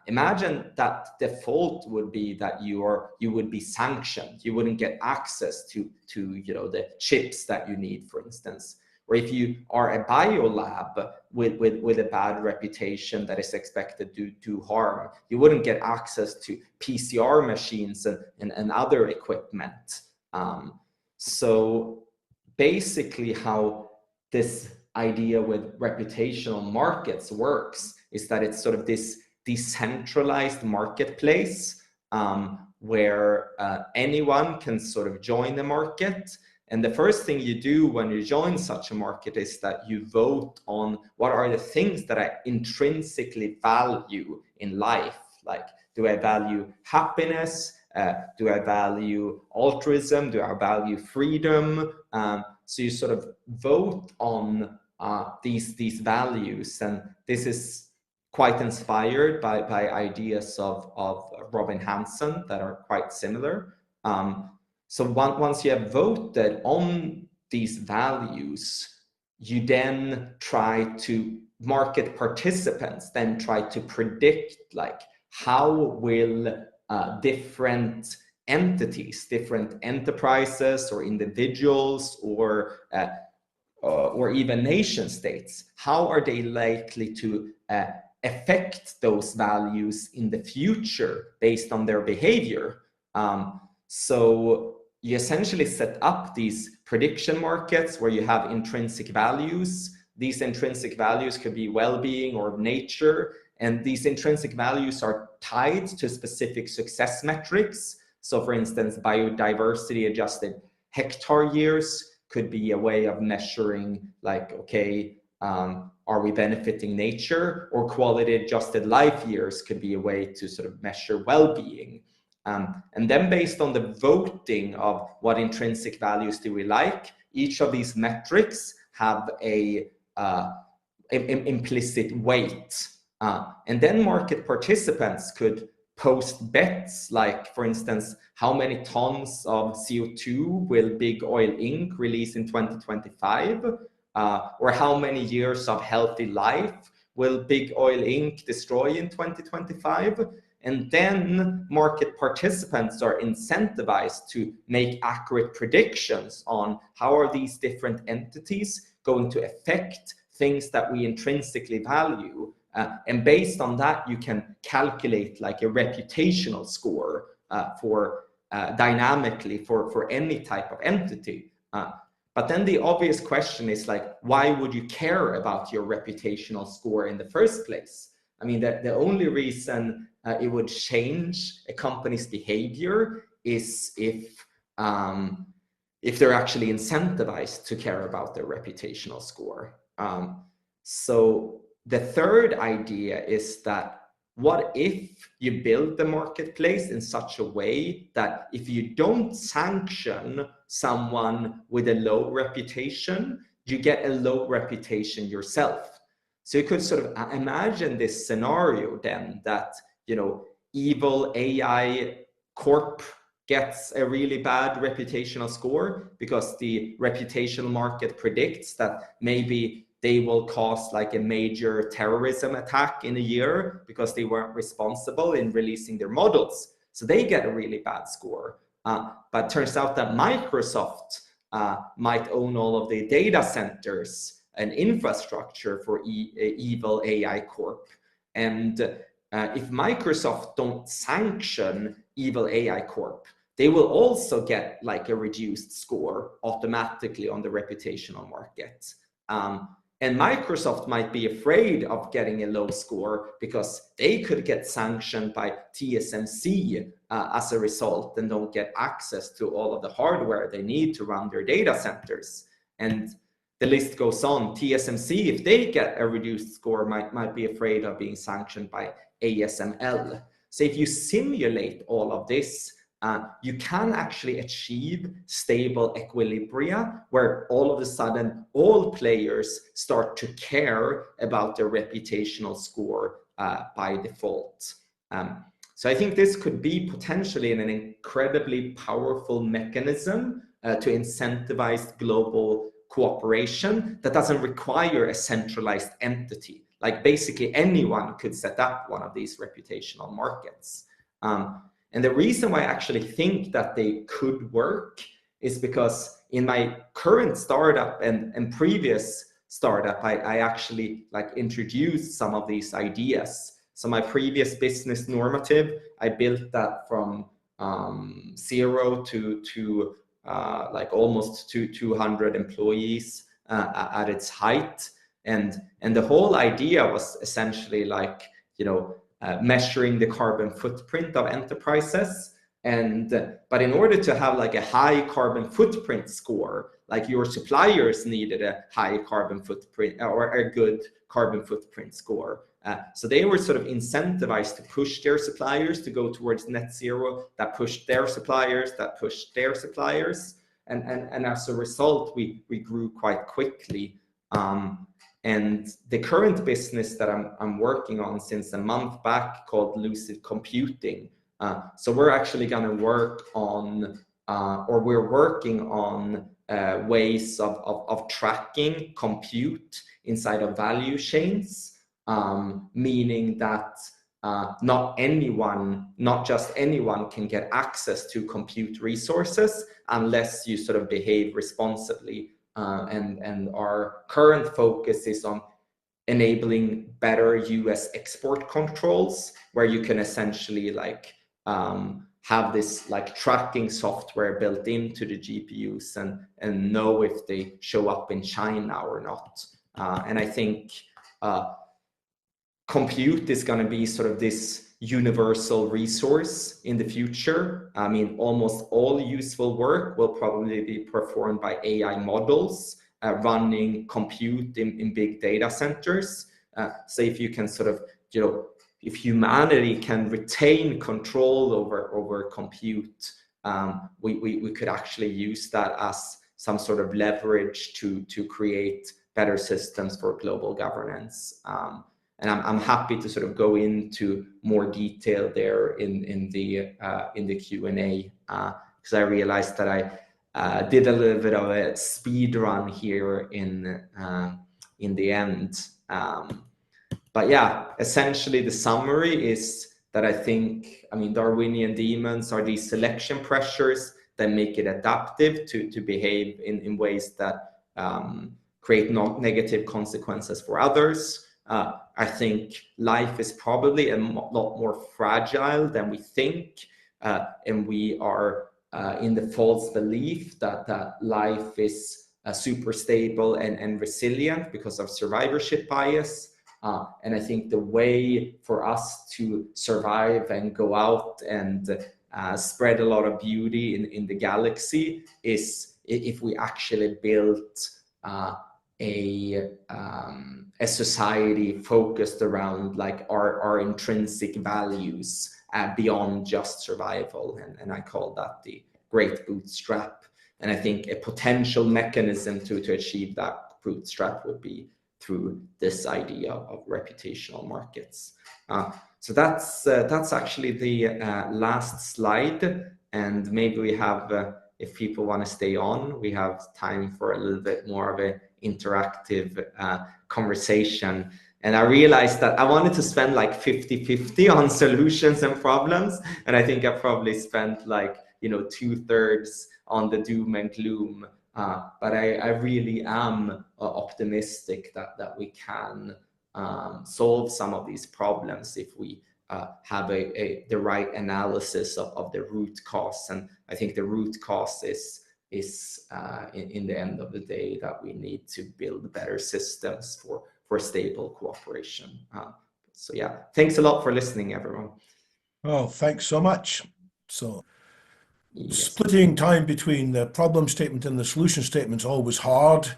B: Imagine that default would be that you would be sanctioned. You wouldn't get access to the chips that you need, for instance. Or if you are a biolab with a bad reputation that is expected to do harm, you wouldn't get access to PCR machines and other equipment. So basically how this idea with reputational markets works is that it's sort of this decentralized marketplace where anyone can sort of join the market. And the first thing you do when you join such a market is that you vote on what are the things that I intrinsically value in life. Like, do I value happiness? Do I value altruism? Do I value freedom? So you sort of vote on these values, and this is quite inspired by ideas of Robin Hanson that are quite similar. So once you have voted on these values, you then try to, market participants then try to predict, like, how will different entities, different enterprises or individuals or even nation states, how are they likely to affect those values in the future based on their behavior? So you essentially set up these prediction markets where you have intrinsic values. These intrinsic values could be well-being or nature, and these intrinsic values are tied to specific success metrics. So for instance, biodiversity adjusted hectare years could be a way of measuring, like, okay, are we benefiting nature? Or quality adjusted life years could be a way to sort of measure well-being. And then based on the voting of what intrinsic values do we like, each of these metrics have a implicit weight. And then market participants could post bets, like, for instance, how many tons of CO2 will Big Oil Inc. release in 2025? Or how many years of healthy life will Big Oil Inc. destroy in 2025? And then market participants are incentivized to make accurate predictions on how are these different entities going to affect things that we intrinsically value. And based on that, you can calculate like a reputational score for dynamically for any type of entity. But then the obvious question is, like, why would you care about your reputational score in the first place? I mean, the only reason it would change a company's behavior is if they're actually incentivized to care about their reputational score. So the third idea is that, what if you build the marketplace in such a way that if you don't sanction someone with a low reputation, you get a low reputation yourself? So you could sort of imagine this scenario then, that, you know, evil AI corp gets a really bad reputational score because the reputational market predicts that maybe they will cause like a major terrorism attack in a year because they weren't responsible in releasing their models. So they get a really bad score. But turns out that Microsoft might own all of the data centers and infrastructure for evil AI corp. And if Microsoft don't sanction evil AI corp, they will also get like a reduced score automatically on the reputational market. And Microsoft might be afraid of getting a low score because they could get sanctioned by TSMC as a result and don't get access to all of the hardware they need to run their data centers. And the list goes on. TSMC, if they get a reduced score, might be afraid of being sanctioned by ASML. So if you simulate all of this, you can actually achieve stable equilibria where all of a sudden all players start to care about their reputational score by default. So I think this could be potentially an incredibly powerful mechanism to incentivize global cooperation that doesn't require a centralized entity. Like basically anyone could set up one of these reputational markets. And the reason why I actually think that they could work is because in my current startup and previous startup, I actually like introduced some of these ideas. So my previous business Normative, I built that from 0 to like almost 200 employees at its height. And the whole idea was essentially like, measuring the carbon footprint of enterprises. But in order to have like a high carbon footprint score, like your suppliers needed a high carbon footprint or a good carbon footprint score. So they were sort of incentivized to push their suppliers to go towards net zero, that pushed their suppliers, that pushed their suppliers. And as a result, we grew quite quickly. And the current business that I'm working on since a month back, called Lucid Computing. So we're actually going to work on, or we're working on ways of tracking compute inside of value chains, meaning that not just anyone can get access to compute resources unless you sort of behave responsibly. And our current focus is on enabling better US export controls, where you can essentially like have this like tracking software built into the GPUs and know if they show up in China or not. And I think compute is going to be sort of this universal resource in the future. I mean, almost all useful work will probably be performed by AI models running compute in big data centers. So if you can sort of, if humanity can retain control over compute, we could actually use that as some sort of leverage to create better systems for global governance. And I'm happy to sort of go into more detail there in the Q&A, because I realized that I did a little bit of a speed run here in the end. But yeah, essentially the summary is that I think, Darwinian demons are these selection pressures that make it adaptive to behave in ways that create negative consequences for others. I think life is probably a lot more fragile than we think, and we are in the false belief that life is super stable and resilient because of survivorship bias. And I think the way for us to survive and go out and spread a lot of beauty in the galaxy is if we actually built a society focused around like our intrinsic values beyond just survival, and I call that the great bootstrap. And I think a potential mechanism to achieve that bootstrap would be through this idea of reputational markets. So that's actually the last slide, and maybe we have, if people want to stay on, we have time for a little bit more of an interactive conversation. And I realized that I wanted to spend like 50-50 on solutions and problems, and I think I probably spent like 2/3 on the doom and gloom. But I really am optimistic that we can solve some of these problems if we have the right analysis of the root cause. And I think the root cause is in the end of the day that we need to build better systems for stable cooperation. So yeah, thanks a lot for listening, everyone.
A: Oh, thanks so much. So
B: Yes.
A: Splitting time between the problem statement and the solution statement is always hard.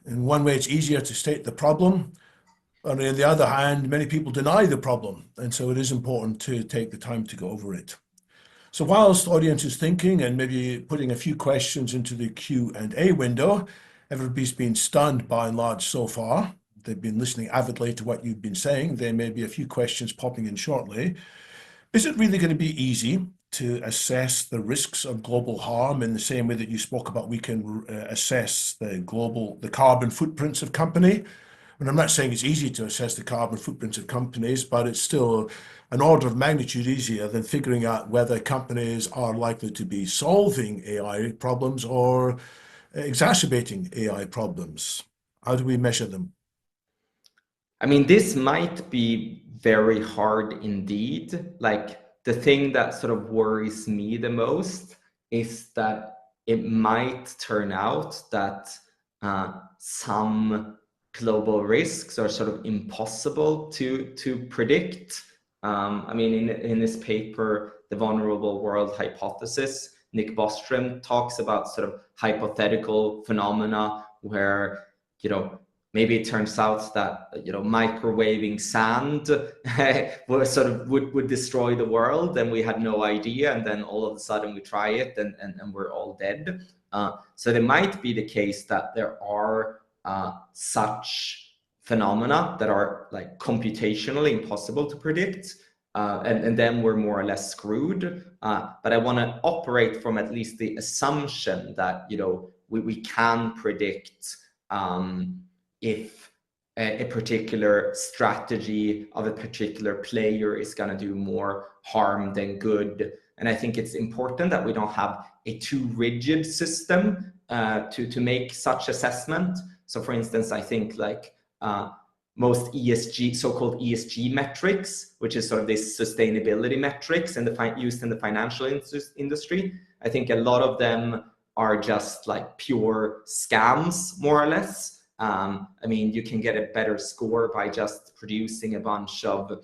A: In one way, it's easier to state the problem. On the other hand, many people deny the problem. And so it is important to take the time to go over it. So whilst the audience is thinking and maybe putting a few questions into the Q&A window, everybody's been stunned by and large so far. They've been listening avidly to what you've been saying. There may be a few questions popping in shortly. Is it really going to be easy to assess the risks of global harm in the same way that you spoke about we can assess the carbon footprints of company? And I'm not saying it's easy to assess the carbon footprints of companies, but it's still an order of magnitude easier than figuring out whether companies are likely to be solving AI problems or exacerbating AI problems. How do we measure them?
B: This might be very hard indeed. Like the thing that sort of worries me the most is that it might turn out that some global risks are sort of impossible to predict. I mean, in this paper, The Vulnerable World Hypothesis, Nick Bostrom talks about sort of hypothetical phenomena where, maybe it turns out that, microwaving sand would destroy the world, and we had no idea, and then all of a sudden we try it and we're all dead. So there might be the case that there are such phenomena that are like computationally impossible to predict, and then we're more or less screwed. But I want to operate from at least the assumption that we can predict if a particular strategy of a particular player is going to do more harm than good. And I think it's important that we don't have a too rigid system to make such assessment. So for instance, I think like most ESG, so-called ESG metrics, which is sort of this sustainability metrics used in the financial industry, I think a lot of them are just like pure scams, more or less. I mean, you can get a better score by just producing a bunch of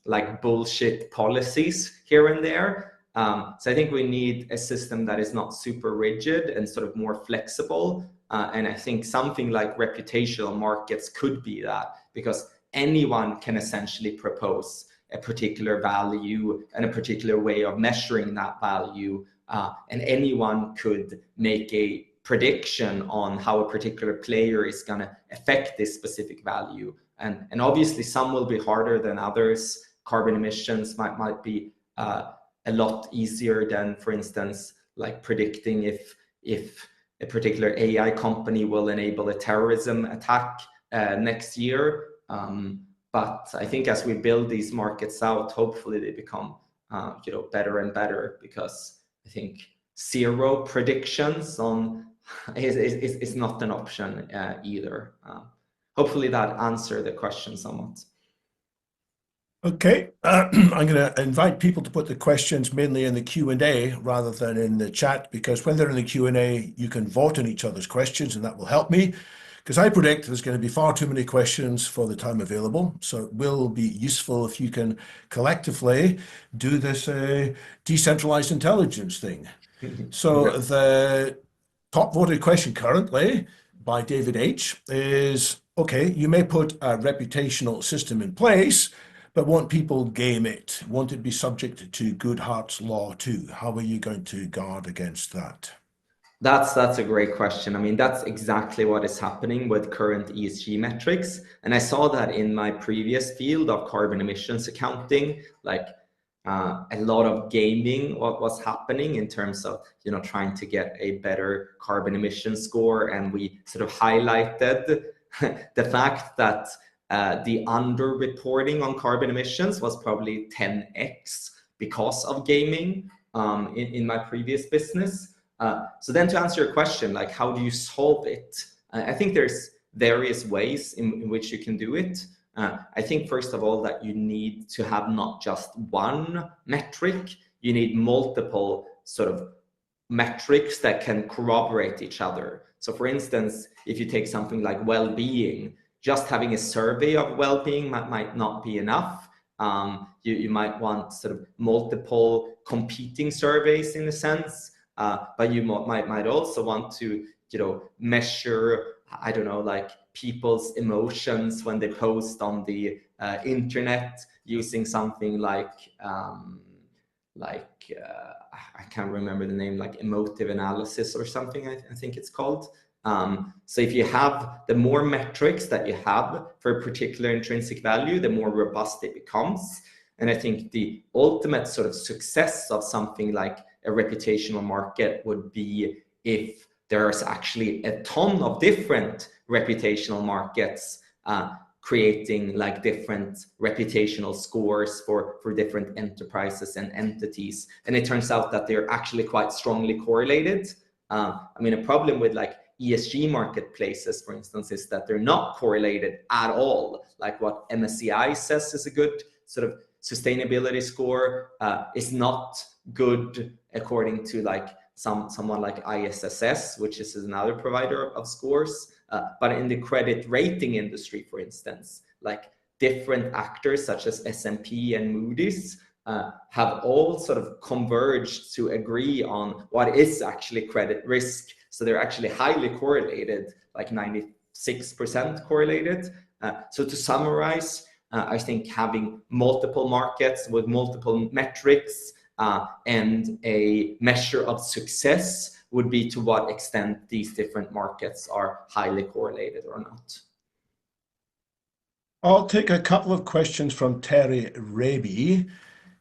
B: like bullshit policies here and there. So I think we need a system that is not super rigid and sort of more flexible. And I think something like reputational markets could be that, because anyone can essentially propose a particular value and a particular way of measuring that value. And anyone could make a prediction on how a particular player is going to affect this specific value. And obviously some will be harder than others. Carbon emissions might be a lot easier than, for instance, like predicting if a particular AI company will enable a terrorism attack next year. But I think as we build these markets out, hopefully they become better and better, because I think zero predictions on is not an option either. Hopefully that answered the question somewhat.
A: Okay, I'm going to invite people to put the questions mainly in the Q&A rather than in the chat, because when they're in the Q&A, you can vote on each other's questions, and that will help me, because I predict there's going to be far too many questions for the time available. So it will be useful if you can collectively do this decentralized intelligence thing. So the top voted question currently by David H. is, okay, you may put a reputational system in place, but won't people game it? Won't it be subject to Goodhart's law too? How are you going to guard against that?
B: That's a great question. I mean, that's exactly what is happening with current ESG metrics. And I saw that in my previous field of carbon emissions accounting, like a lot of gaming what was happening in terms of trying to get a better carbon emission score. And we sort of highlighted the fact that the underreporting on carbon emissions was probably 10x because of gaming in my previous business. So then to answer your question, like how do you solve it? I think there's various ways in which you can do it. I think first of all that you need to have not just one metric, you need multiple sort of metrics that can corroborate each other. So for instance, if you take something like well-being, just having a survey of well-being might not be enough. You might want sort of multiple competing surveys in a sense, but you might also want to measure, I don't know, like people's emotions when they post on the internet using something like I can't remember the name, like emotive analysis or something, I think it's called. So if you have, the more metrics that you have for a particular intrinsic value, the more robust it becomes. And I think the ultimate sort of success of something like a reputational market would be if there's actually a ton of different reputational markets creating like different reputational scores for different enterprises and entities. And it turns out that they're actually quite strongly correlated. I mean, a problem with like ESG marketplaces, for instance, is that they're not correlated at all. Like what MSCI says is a good sort of sustainability score is not good according to like someone like ISSS, which is another provider of scores. But in the credit rating industry, for instance, like different actors such as S&P and Moody's have all sort of converged to agree on what is actually credit risk. So they're actually highly correlated, like 96% correlated. So to summarize, I think having multiple markets with multiple metrics and a measure of success would be to what extent these different markets are highly correlated or not.
A: I'll take a couple of questions from Terry Raby.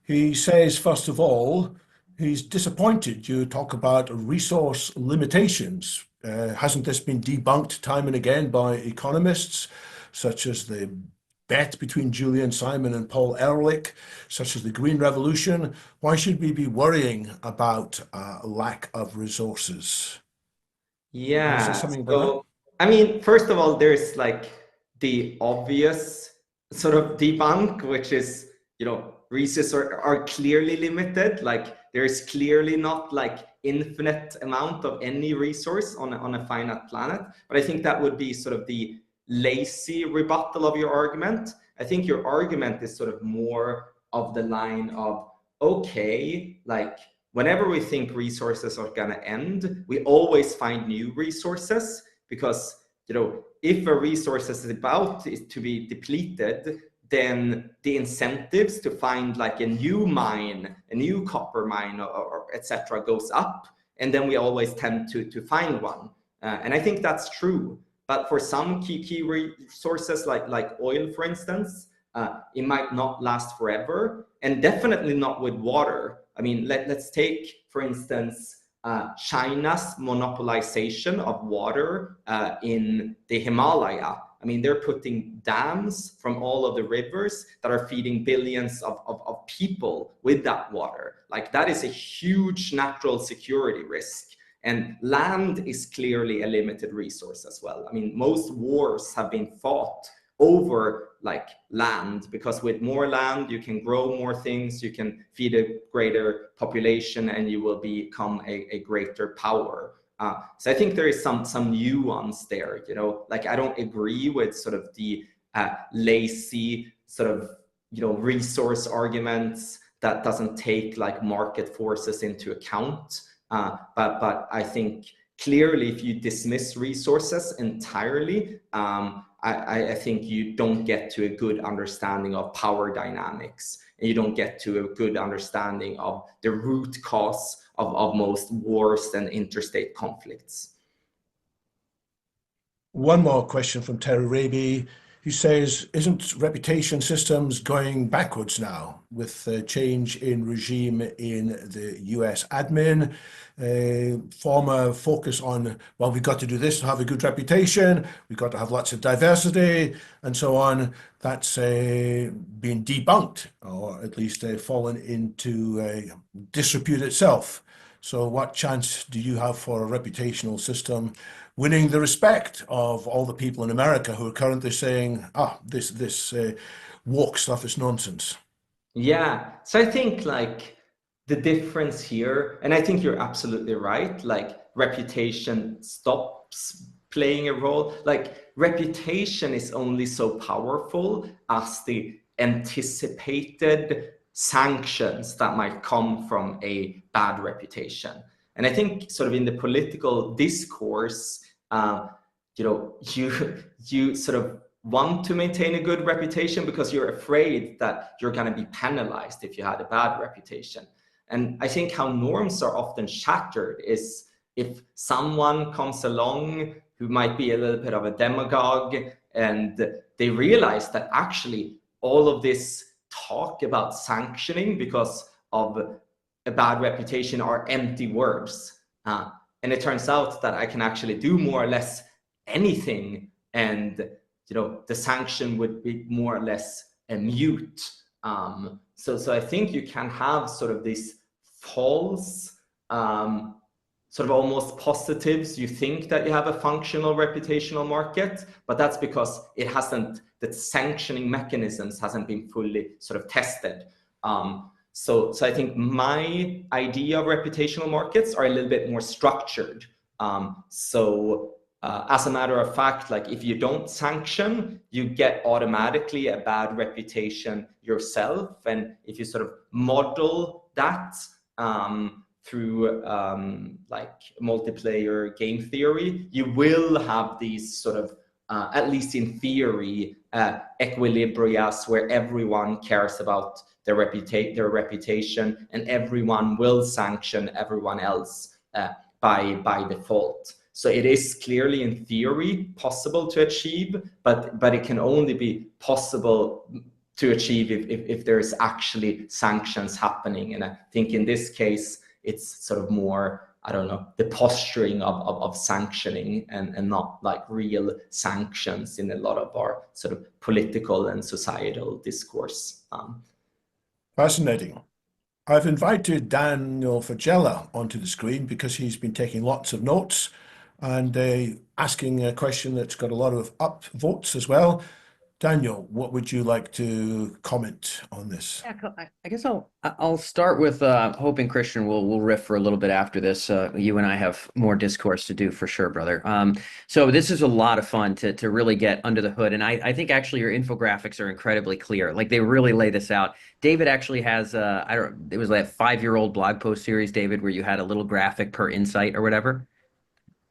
A: He says, first of all, he's disappointed you talk about resource limitations. Hasn't this been debunked time and again by economists, such as the bet between Julian Simon and Paul Ehrlich, such as the Green Revolution? Why should we be worrying about lack of resources?
B: Yeah,
A: Something about
B: so I mean, first of all, there's like the obvious sort of debunk, which is, resources are clearly limited. Like there's clearly not like infinite amount of any resource on a finite planet. But I think that would be sort of the lazy rebuttal of your argument. I think your argument is sort of more of the line of, okay, like whenever we think resources are going to end, we always find new resources, because if a resource is about to be depleted, then the incentives to find like a new mine, a new copper mine, or etc. goes up, and then we always tend to find one. And I think that's true. But for some key resources like oil, for instance, it might not last forever, and definitely not with water. I mean, let's take, for instance, China's monopolization of water in the Himalaya. I mean, they're putting dams from all of the rivers that are feeding billions of people with that water. Like that is a huge natural security risk. And land is clearly a limited resource as well. I mean, most wars have been fought over like land, because with more land you can grow more things, you can feed a greater population, and you will become a greater power. So I think there is some nuance there. Like I don't agree with sort of the lazy sort of resource arguments that doesn't take like market forces into account. But I think clearly if you dismiss resources entirely, I think you don't get to a good understanding of power dynamics, and you don't get to a good understanding of the root cause of most wars and interstate conflicts.
A: One more question from Terry Raby. He says, isn't reputation systems going backwards now with the change in regime in the US admin? Former focus on, well, we've got to do this to have a good reputation, we've got to have lots of diversity and so on. That's been debunked, or at least fallen into disrepute itself. So what chance do you have for a reputational system winning the respect of all the people in America who are currently saying, this woke stuff is nonsense?
B: Yeah, so I think like the difference here, and I think you're absolutely right, like reputation stops playing a role. Like reputation is only so powerful as the anticipated sanctions that might come from a bad reputation. And I think sort of in the political discourse, you sort of want to maintain a good reputation because you're afraid that you're going to be penalized if you had a bad reputation. And I think how norms are often shattered is if someone comes along who might be a little bit of a demagogue, and they realize that actually all of this talk about sanctioning because of a bad reputation are empty words. And it turns out that I can actually do more or less anything, and the sanction would be more or less a mute. So I think you can have sort of these false sort of almost positives. You think that you have a functional reputational market, but that's because it hasn't, the sanctioning mechanisms hasn't been fully sort of tested. So I think my idea of reputational markets are a little bit more structured. As a matter of fact, like if you don't sanction, you get automatically a bad reputation yourself. And if you sort of model that through like multiplayer game theory, you will have these sort of, at least in theory, equilibrias where everyone cares about their reputation and everyone will sanction everyone else by default. So it is clearly in theory possible to achieve, but it can only be possible to achieve if there's actually sanctions happening. And I think in this case, it's sort of more, I don't know, the posturing of sanctioning and not like real sanctions in a lot of our sort of political and societal discourse.
A: Fascinating. I've invited Daniel Fagella onto the screen because he's been taking lots of notes and asking a question that's got a lot of upvotes as well. Daniel, what would you like to comment on this?
C: Yeah, I guess I'll start with hoping Kristian will riff for a little bit after this. You and I have more discourse to do for sure, brother. So this is a lot of fun to really get under the hood, and I think actually your infographics are incredibly clear. Like they really lay this out. David actually has it was like a 5-year-old blog post series, David, where you had a little graphic per insight or whatever.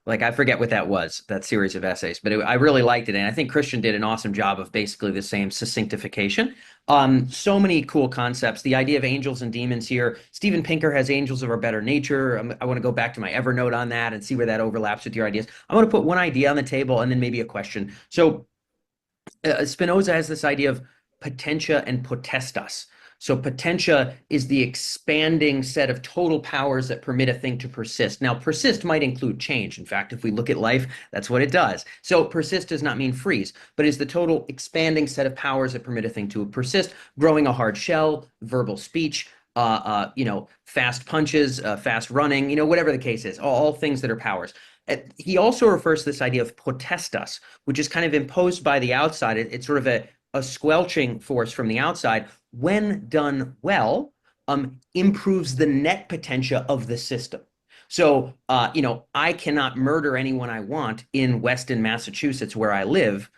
C: Like I forget what that was, that series of essays, but I really liked it. And I think Kristian did an awesome job of basically the same succinctification. So many cool concepts. The idea of angels and demons here. Steven Pinker has angels of our better nature. I want to go back to my Evernote on that and see where that overlaps with your ideas. I want to put one idea on the table and then maybe a question. So Spinoza has this idea of potentia and potestas. So potentia is the expanding set of total powers that permit a thing to persist. Now, persist might include change. In fact, if we look at life, that's what it does. So persist does not mean freeze, but is the total expanding set of powers that permit a thing to persist, growing a hard shell, verbal speech, fast punches, fast running, whatever the case is, all things that are powers. He also refers to this idea of potestas, which is kind of imposed by the outside. It's sort of a squelching force from the outside, when done well, improves the net potentia of the system. So, I cannot murder anyone I want in Weston, Massachusetts, where I live,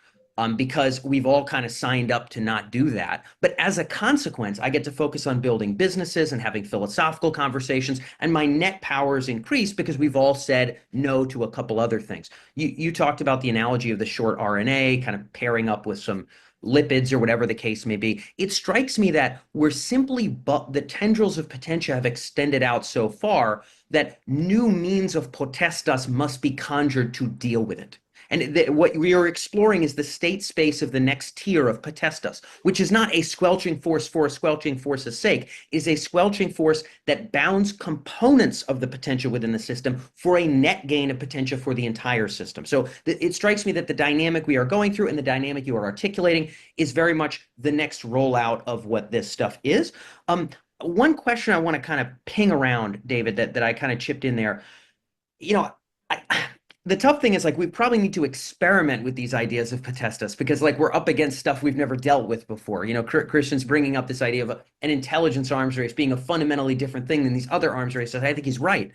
C: because we've all kind of signed up to not do that. But as a consequence, I get to focus on building businesses and having philosophical conversations, and my net powers increase because we've all said no to a couple other things. You talked about the analogy of the short RNA, kind of pairing up with some lipids or whatever the case may be. It strikes me that we're simply, but the tendrils of potentia have extended out so far that new means of potestas must be conjured to deal with it. And what we are exploring is the state space of the next tier of potestas, which is not a squelching force for a squelching force's sake, is a squelching force that bounds components of the potential within the system for a net gain of potential for the entire system. So it strikes me that the dynamic we are going through and the dynamic you are articulating is very much the next rollout of what this stuff is. One question I want to kind of ping around, David, that I kind of chipped in there. The tough thing is, like, we probably need to experiment with these ideas of potestas because, like, we're up against stuff we've never dealt with before. Kristian's bringing up this idea of an intelligence arms race being a fundamentally different thing than these other arms races. I think he's right.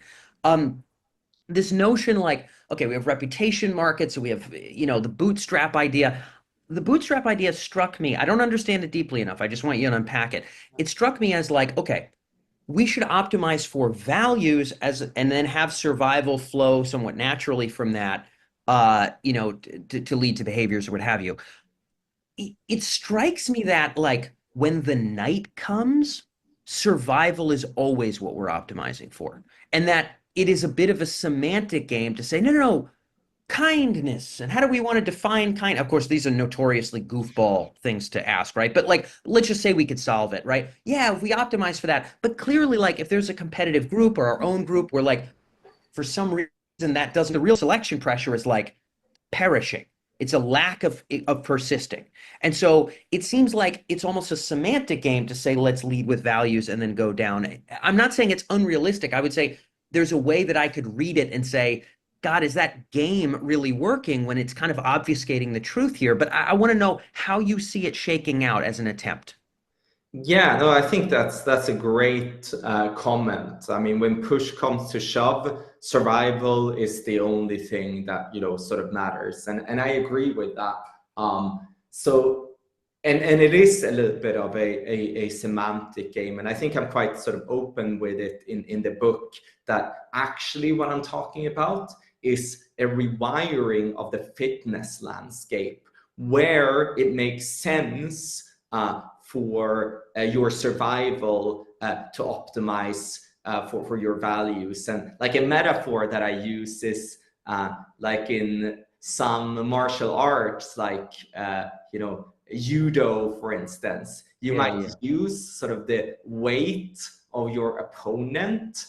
C: This notion, like, okay, we have reputation markets, so we have, the bootstrap idea. The bootstrap idea struck me. I don't understand it deeply enough. I just want you to unpack it. It struck me as like, okay, we should optimize for values and then have survival flow somewhat naturally from that, to lead to behaviors or what have you. It strikes me that, like, when the night comes, survival is always what we're optimizing for, and that it is a bit of a semantic game to say, no, kindness, and how do we want to define kind? Of course, these are notoriously goofball things to ask, right? But, like, let's just say we could solve it, right? Yeah, if we optimize for that. But clearly, like, if there's a competitive group or our own group where, like, for some reason that doesn't, the real selection pressure is like perishing. It's a lack of persisting. And so it seems like it's almost a semantic game to say, let's lead with values and then go down. I'm not saying it's unrealistic. I would say there's a way that I could read it and say, God, is that game really working when it's kind of obfuscating the truth here? But I want to know how you see it shaking out as an attempt.
B: Yeah, no, I think that's a great comment. I mean, when push comes to shove, survival is the only thing that, sort of matters, and I agree with that. So, and it is a little bit of a semantic game, and I think I'm quite sort of open with it in the book, that actually what I'm talking about is a rewiring of the fitness landscape where it makes sense for your survival to optimize for your values. And like a metaphor that I use is like in some martial arts, like judo, for instance, you might use sort of the weight of your opponent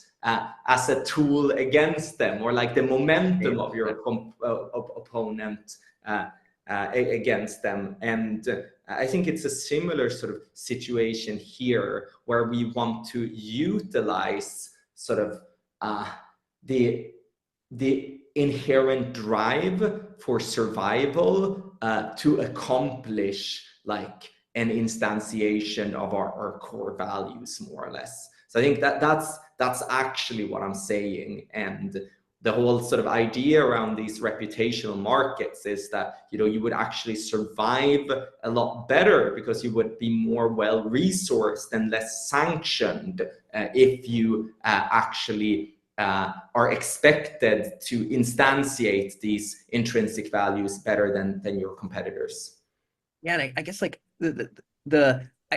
B: as a tool against them, or like the momentum of your opponent against them. And I think it's a similar sort of situation here, where we want to utilize sort of the inherent drive for survival to accomplish like an instantiation of our core values, more or less. So I think that's actually what I'm saying. And the whole sort of idea around these reputational markets is that, you would actually survive a lot better because you would be more well resourced and less sanctioned if you actually are expected to instantiate these intrinsic values better than your competitors.
C: Yeah, and I guess like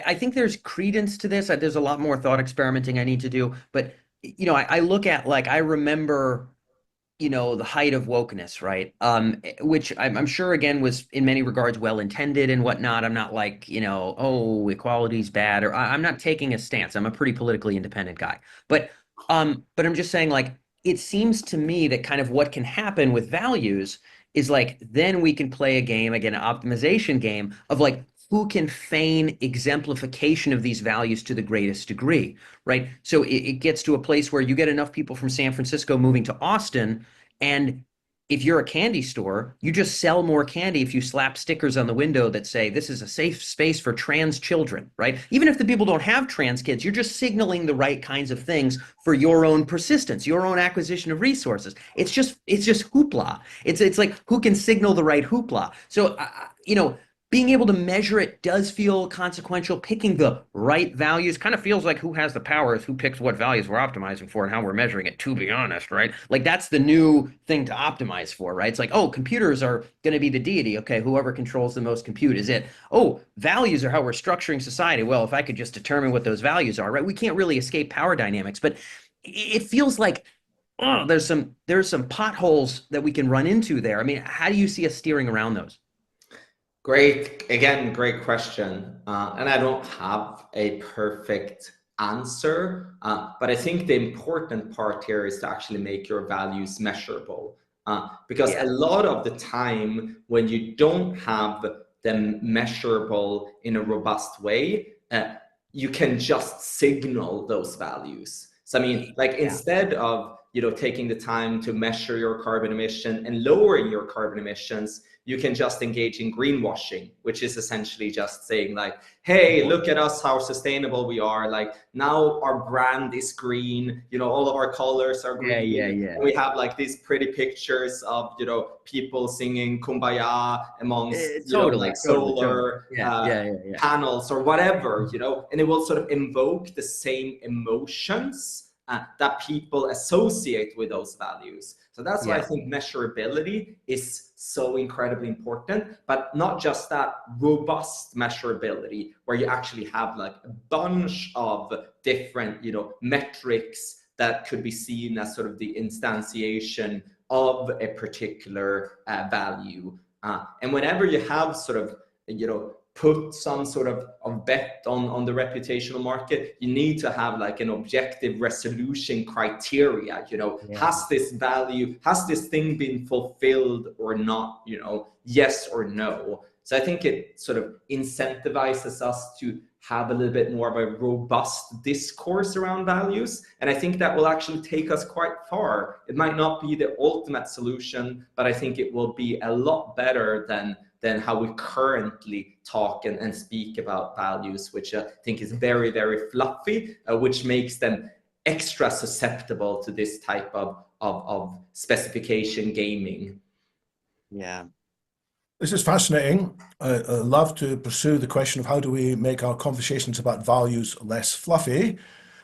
C: I think there's credence to this. There's a lot more thought experimenting I need to do, but I look at, like, I remember the height of wokeness, right? Which I'm sure again was in many regards well intended and whatnot. I'm not like, oh, equality's bad, or I'm not taking a stance. I'm a pretty politically independent guy. But I'm just saying, like, it seems to me that kind of what can happen with values is, like, then we can play a game, again, an optimization game of like who can feign exemplification of these values to the greatest degree, right? So it gets to a place where you get enough people from San Francisco moving to Austin, and if you're a candy store, you just sell more candy if you slap stickers on the window that say, this is a safe space for trans children, right? Even if the people don't have trans kids, you're just signaling the right kinds of things for your own persistence, your own acquisition of resources. It's just hoopla. It's like, who can signal the right hoopla? So, being able to measure it does feel consequential. Picking the right values kind of feels like who has the power is who picks what values we're optimizing for and how we're measuring it, to be honest, right? Like, that's the new thing to optimize for, right? It's like, oh, computers are going to be the deity. Okay, whoever controls the most compute is it. Oh, values are how we're structuring society. Well, if I could just determine what those values are, right? We can't really escape power dynamics, but it feels like, oh, there's some potholes that we can run into there. I mean, how do you see us steering around those?
B: Great question. And I don't have a perfect answer, but I think the important part here is to actually make your values measurable. Because a lot of the time, when you don't have them measurable in a robust way, you can just signal those values. So I mean, like, instead of taking the time to measure your carbon emission and lowering your carbon emissions, you can just engage in greenwashing, which is essentially just saying, like, hey, look at us, how sustainable we are. Like, now our brand is green, all of our colors are green. And we have like these pretty pictures of, people singing Kumbaya amongst, like solar panels or whatever, and it will sort of invoke the same emotions that people associate with those values. So that's why I think measurability is so incredibly important, but not just that, robust measurability, where you actually have like a bunch of different, metrics that could be seen as sort of the instantiation of a particular value. And whenever you have sort of, put some sort of bet on the reputational market, you need to have like an objective resolution criteria. Has this value, has this thing been fulfilled or not? Yes or no. So I think it sort of incentivizes us to have a little bit more of a robust discourse around values. And I think that will actually take us quite far. It might not be the ultimate solution, but I think it will be a lot better than than how we currently talk and speak about values, which I think is very, very fluffy, which makes them extra susceptible to this type of specification gaming.
C: Yeah.
A: This is fascinating. I love to pursue the question of how do we make our conversations about values less fluffy.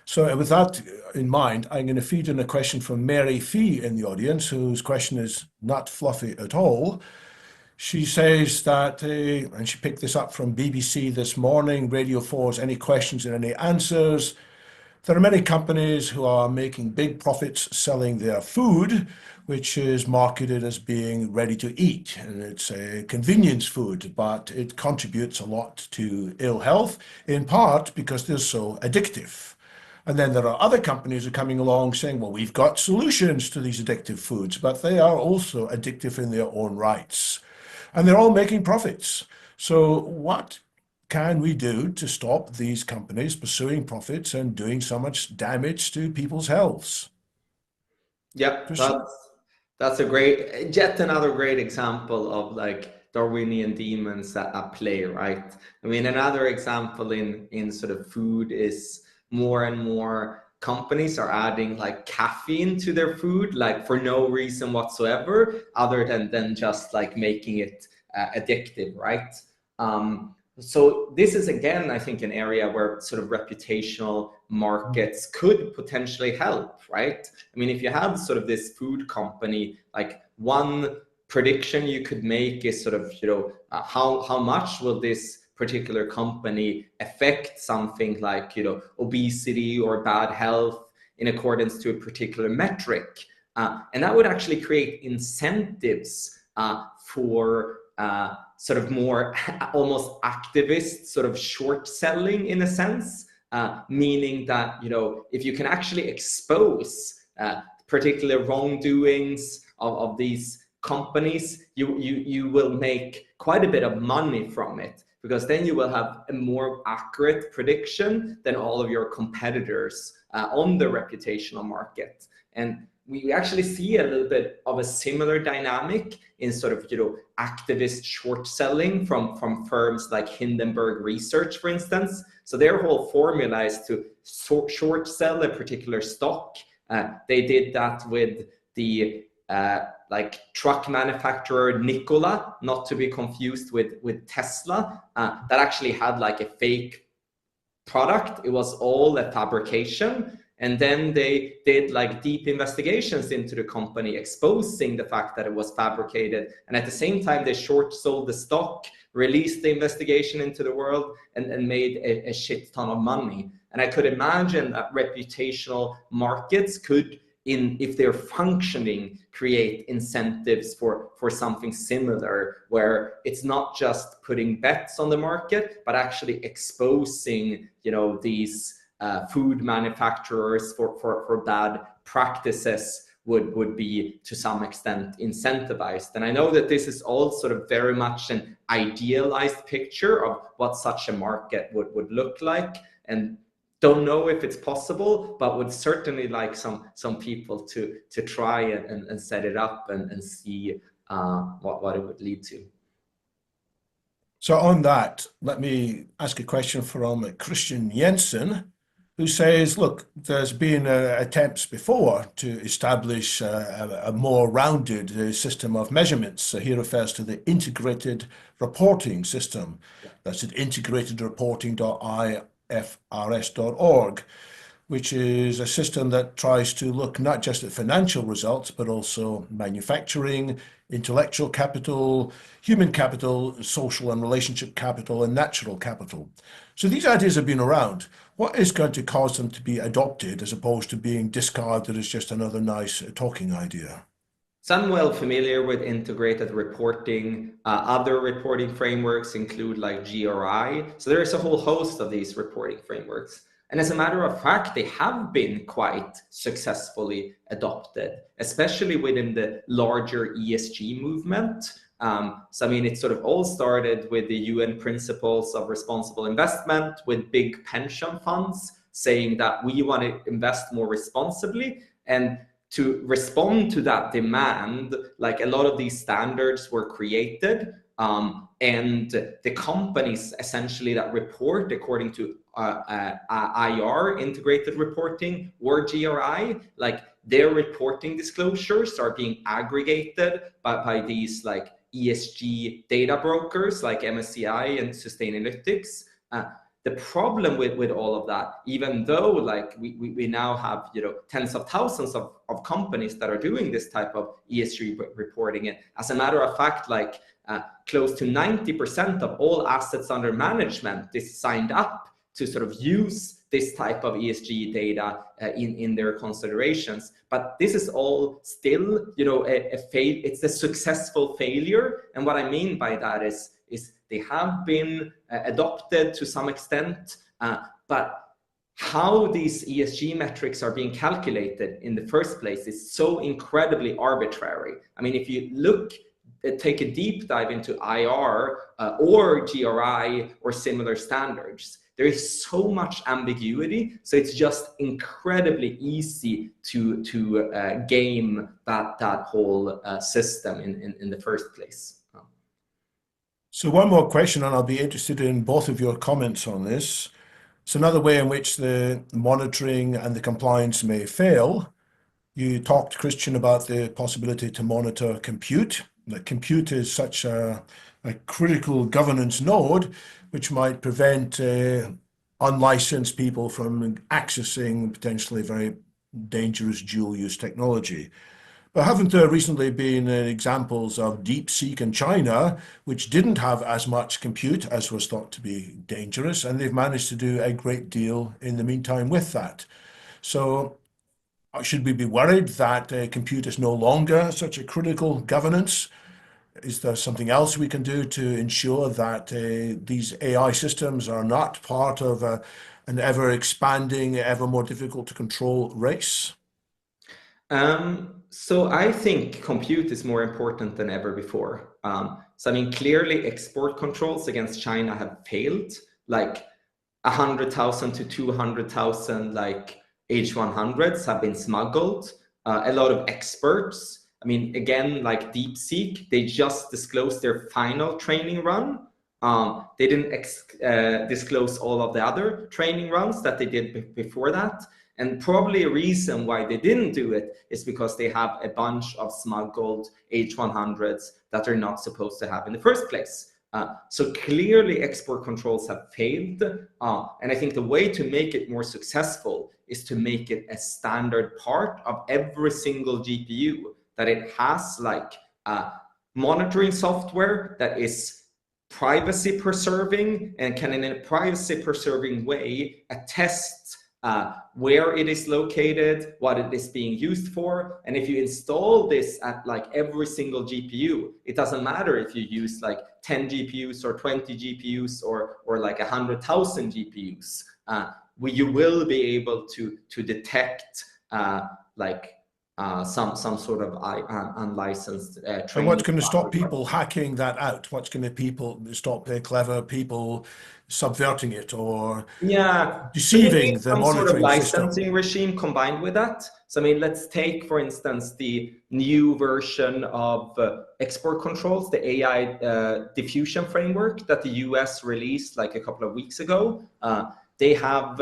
A: So with that in mind, I'm going to feed in a question from Mary Fee in the audience, whose question is not fluffy at all. She says that, and she picked this up from BBC This Morning, Radio 4's Any Questions and Any Answers. There are many companies who are making big profits selling their food, which is marketed as being ready to eat. And it's a convenience food, but it contributes a lot to ill health, in part because they're so addictive. And then there are other companies who are coming along saying, well, we've got solutions to these addictive foods, but they are also addictive in their own rights. And they're all making profits. So what can we do to stop these companies pursuing profits and doing so much damage to people's healths?
B: Yeah,
A: Kristian?
B: that's yet another great example of like Darwinian demons at play, right? I mean, another example in sort of food is more and more companies are adding like caffeine to their food, like for no reason whatsoever, other than just like making it addictive, right? So this is, again, I think, an area where sort of reputational markets could potentially help, right? I mean, if you have sort of this food company, like one prediction you could make is sort of, how much will this particular company affect something like, obesity or bad health in accordance to a particular metric? And that would actually create incentives for sort of more almost activist sort of short selling in a sense, meaning that, if you can actually expose particular wrongdoings of these companies, you will make quite a bit of money from it, because then you will have a more accurate prediction than all of your competitors on the reputational market. And we actually see a little bit of a similar dynamic in sort of, activist short selling from firms like Hindenburg Research, for instance. So their whole formula is to short sell a particular stock. They did that with the like truck manufacturer Nikola, not to be confused with Tesla, that actually had like a fake product. It was all a fabrication. And then they did like deep investigations into the company, exposing the fact that it was fabricated. And at the same time, they short sold the stock, released the investigation into the world, and made a shit ton of money. And I could imagine that reputational markets could, if they're functioning, create incentives for something similar, where it's not just putting bets on the market, but actually exposing, these food manufacturers for bad practices would be to some extent incentivized. And I know that this is all sort of very much an idealized picture of what such a market would look like, and don't know if it's possible, but would certainly like some people to try and set it up and see what it would lead to.
A: So on that, let me ask a question from Kristian Jensen, who says, look, there's been attempts before to establish a more rounded system of measurements. So he refers to the integrated reporting system. That's at integratedreporting.ifrs.org, which is a system that tries to look not just at financial results, but also manufacturing, intellectual capital, human capital, social and relationship capital, and natural capital. So these ideas have been around. What is going to cause them to be adopted as opposed to being discarded as just another nice talking idea?
B: So I'm well familiar with integrated reporting. Other reporting frameworks include like GRI. So there is a whole host of these reporting frameworks. And as a matter of fact, they have been quite successfully adopted, especially within the larger ESG movement. So, I mean, it sort of all started with the UN principles of responsible investment, with big pension funds saying that we want to invest more responsibly. And to respond to that demand, like a lot of these standards were created. And the companies essentially that report according to IR, integrated reporting, or GRI, like their reporting disclosures are being aggregated by these like ESG data brokers like MSCI and Sustainalytics. The problem with all of that, even though like we now have, you know, tens of thousands of companies that are doing this type of ESG reporting, and as a matter of fact, like close to 90% of all assets under management is signed up to sort of use this type of ESG data in their considerations. But this is all still, you know, it's a successful failure. And what I mean by that is they have been adopted to some extent, but how these ESG metrics are being calculated in the first place is so incredibly arbitrary. I mean, if you take a deep dive into IR or GRI or similar standards, there is so much ambiguity, so it's just incredibly easy to game that whole system in the first place.
A: So one more question, and I'll be interested in both of your comments on this. It's another way in which the monitoring and the compliance may fail. You talked, Kristian, about the possibility to monitor compute. The compute is such a critical governance node, which might prevent unlicensed people from accessing potentially very dangerous dual-use technology. But haven't there recently been examples of DeepSeek in China, which didn't have as much compute as was thought to be dangerous, and they've managed to do a great deal in the meantime with that. So should we be worried that compute is no longer such a critical governance? Is there something else we can do to ensure that these AI systems are not part of an ever-expanding, ever more difficult to control race?
B: So I think compute is more important than ever before. So I mean, clearly export controls against China have failed, like 100,000 to 200,000 like H100s have been smuggled. A lot of experts, I mean, again, like DeepSeek, they just disclosed their final training run. They didn't disclose all of the other training runs that they did before that. And probably a reason why they didn't do it is because they have a bunch of smuggled H100s that they're not supposed to have in the first place. So clearly export controls have failed. And I think the way to make it more successful is to make it a standard part of every single GPU, that it has like monitoring software that is privacy preserving and can in a privacy preserving way attest where it is located, what it is being used for. And if you install this at like every single GPU, it doesn't matter if you use like 10 GPUs or 20 GPUs or like 100,000 GPUs, you will be able to detect some sort of unlicensed training.
A: And what's going to stop people hacking that out? What's going to stop the clever people subverting it or deceiving the monitoring
B: sort of licensing
A: system
B: regime combined with that? So I mean, let's take, for instance, the new version of export controls, the AI diffusion framework that the US released like a couple of weeks ago. They have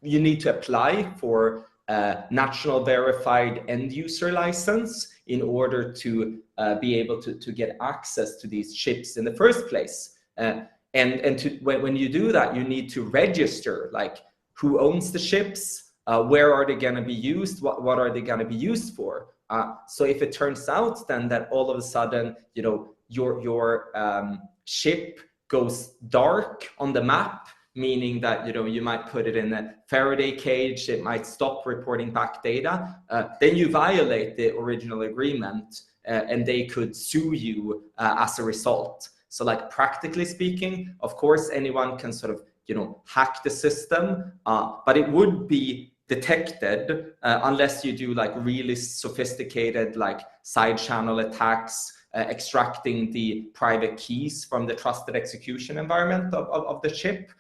B: you need to apply for national verified end user license in order to be able to get access to these chips in the first place. When you do that, you need to register like who owns the chips, where are they going to be used, what are they going to be used for. So if it turns out then that all of a sudden, you know, your chip goes dark on the map, meaning that, you know, you might put it in a Faraday cage, it might stop reporting back data, then you violate the original agreement and they could sue you as a result. So like practically speaking, of course, anyone can sort of, you know, hack the system, but it would be detected unless you do like really sophisticated like side channel attacks, extracting the private keys from the trusted execution environment of the chip,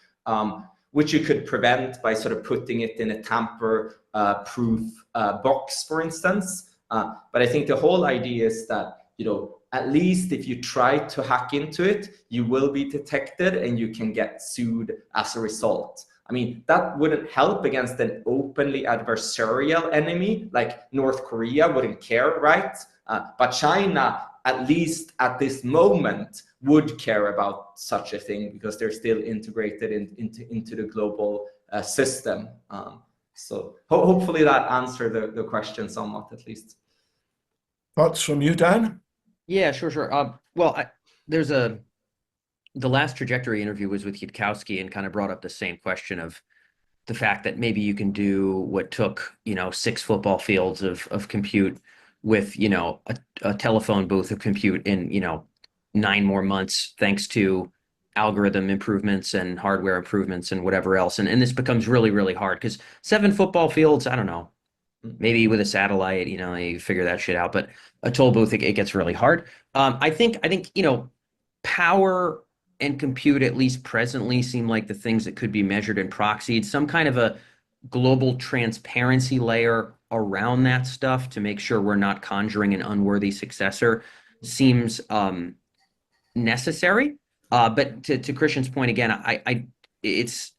B: which you could prevent by sort of putting it in a tamper-proof box, for instance. But I think the whole idea is that, you know, at least if you try to hack into it, you will be detected and you can get sued as a result. I mean, that wouldn't help against an openly adversarial enemy, like North Korea wouldn't care, right? But China, at least at this moment, would care about such a thing because they're still integrated into the global system. So hopefully that answered the question somewhat, at least.
A: Thoughts from you, Dan?
C: Yeah, sure. Well, the last Trajectory interview was with Yudkowsky and kind of brought up the same question of the fact that maybe you can do what took, 6 football fields of compute with, a telephone booth of compute in, 9 more months, thanks to algorithm improvements and hardware improvements and whatever else. And this becomes really, really hard because 7 football fields, I don't know, maybe with a satellite, you figure that shit out, but a toll booth, it gets really hard. I think, power and compute, at least presently, seem like the things that could be measured and proxied. Some kind of a global transparency layer around that stuff to make sure we're not conjuring an unworthy successor seems necessary. But to Kristian's point again, this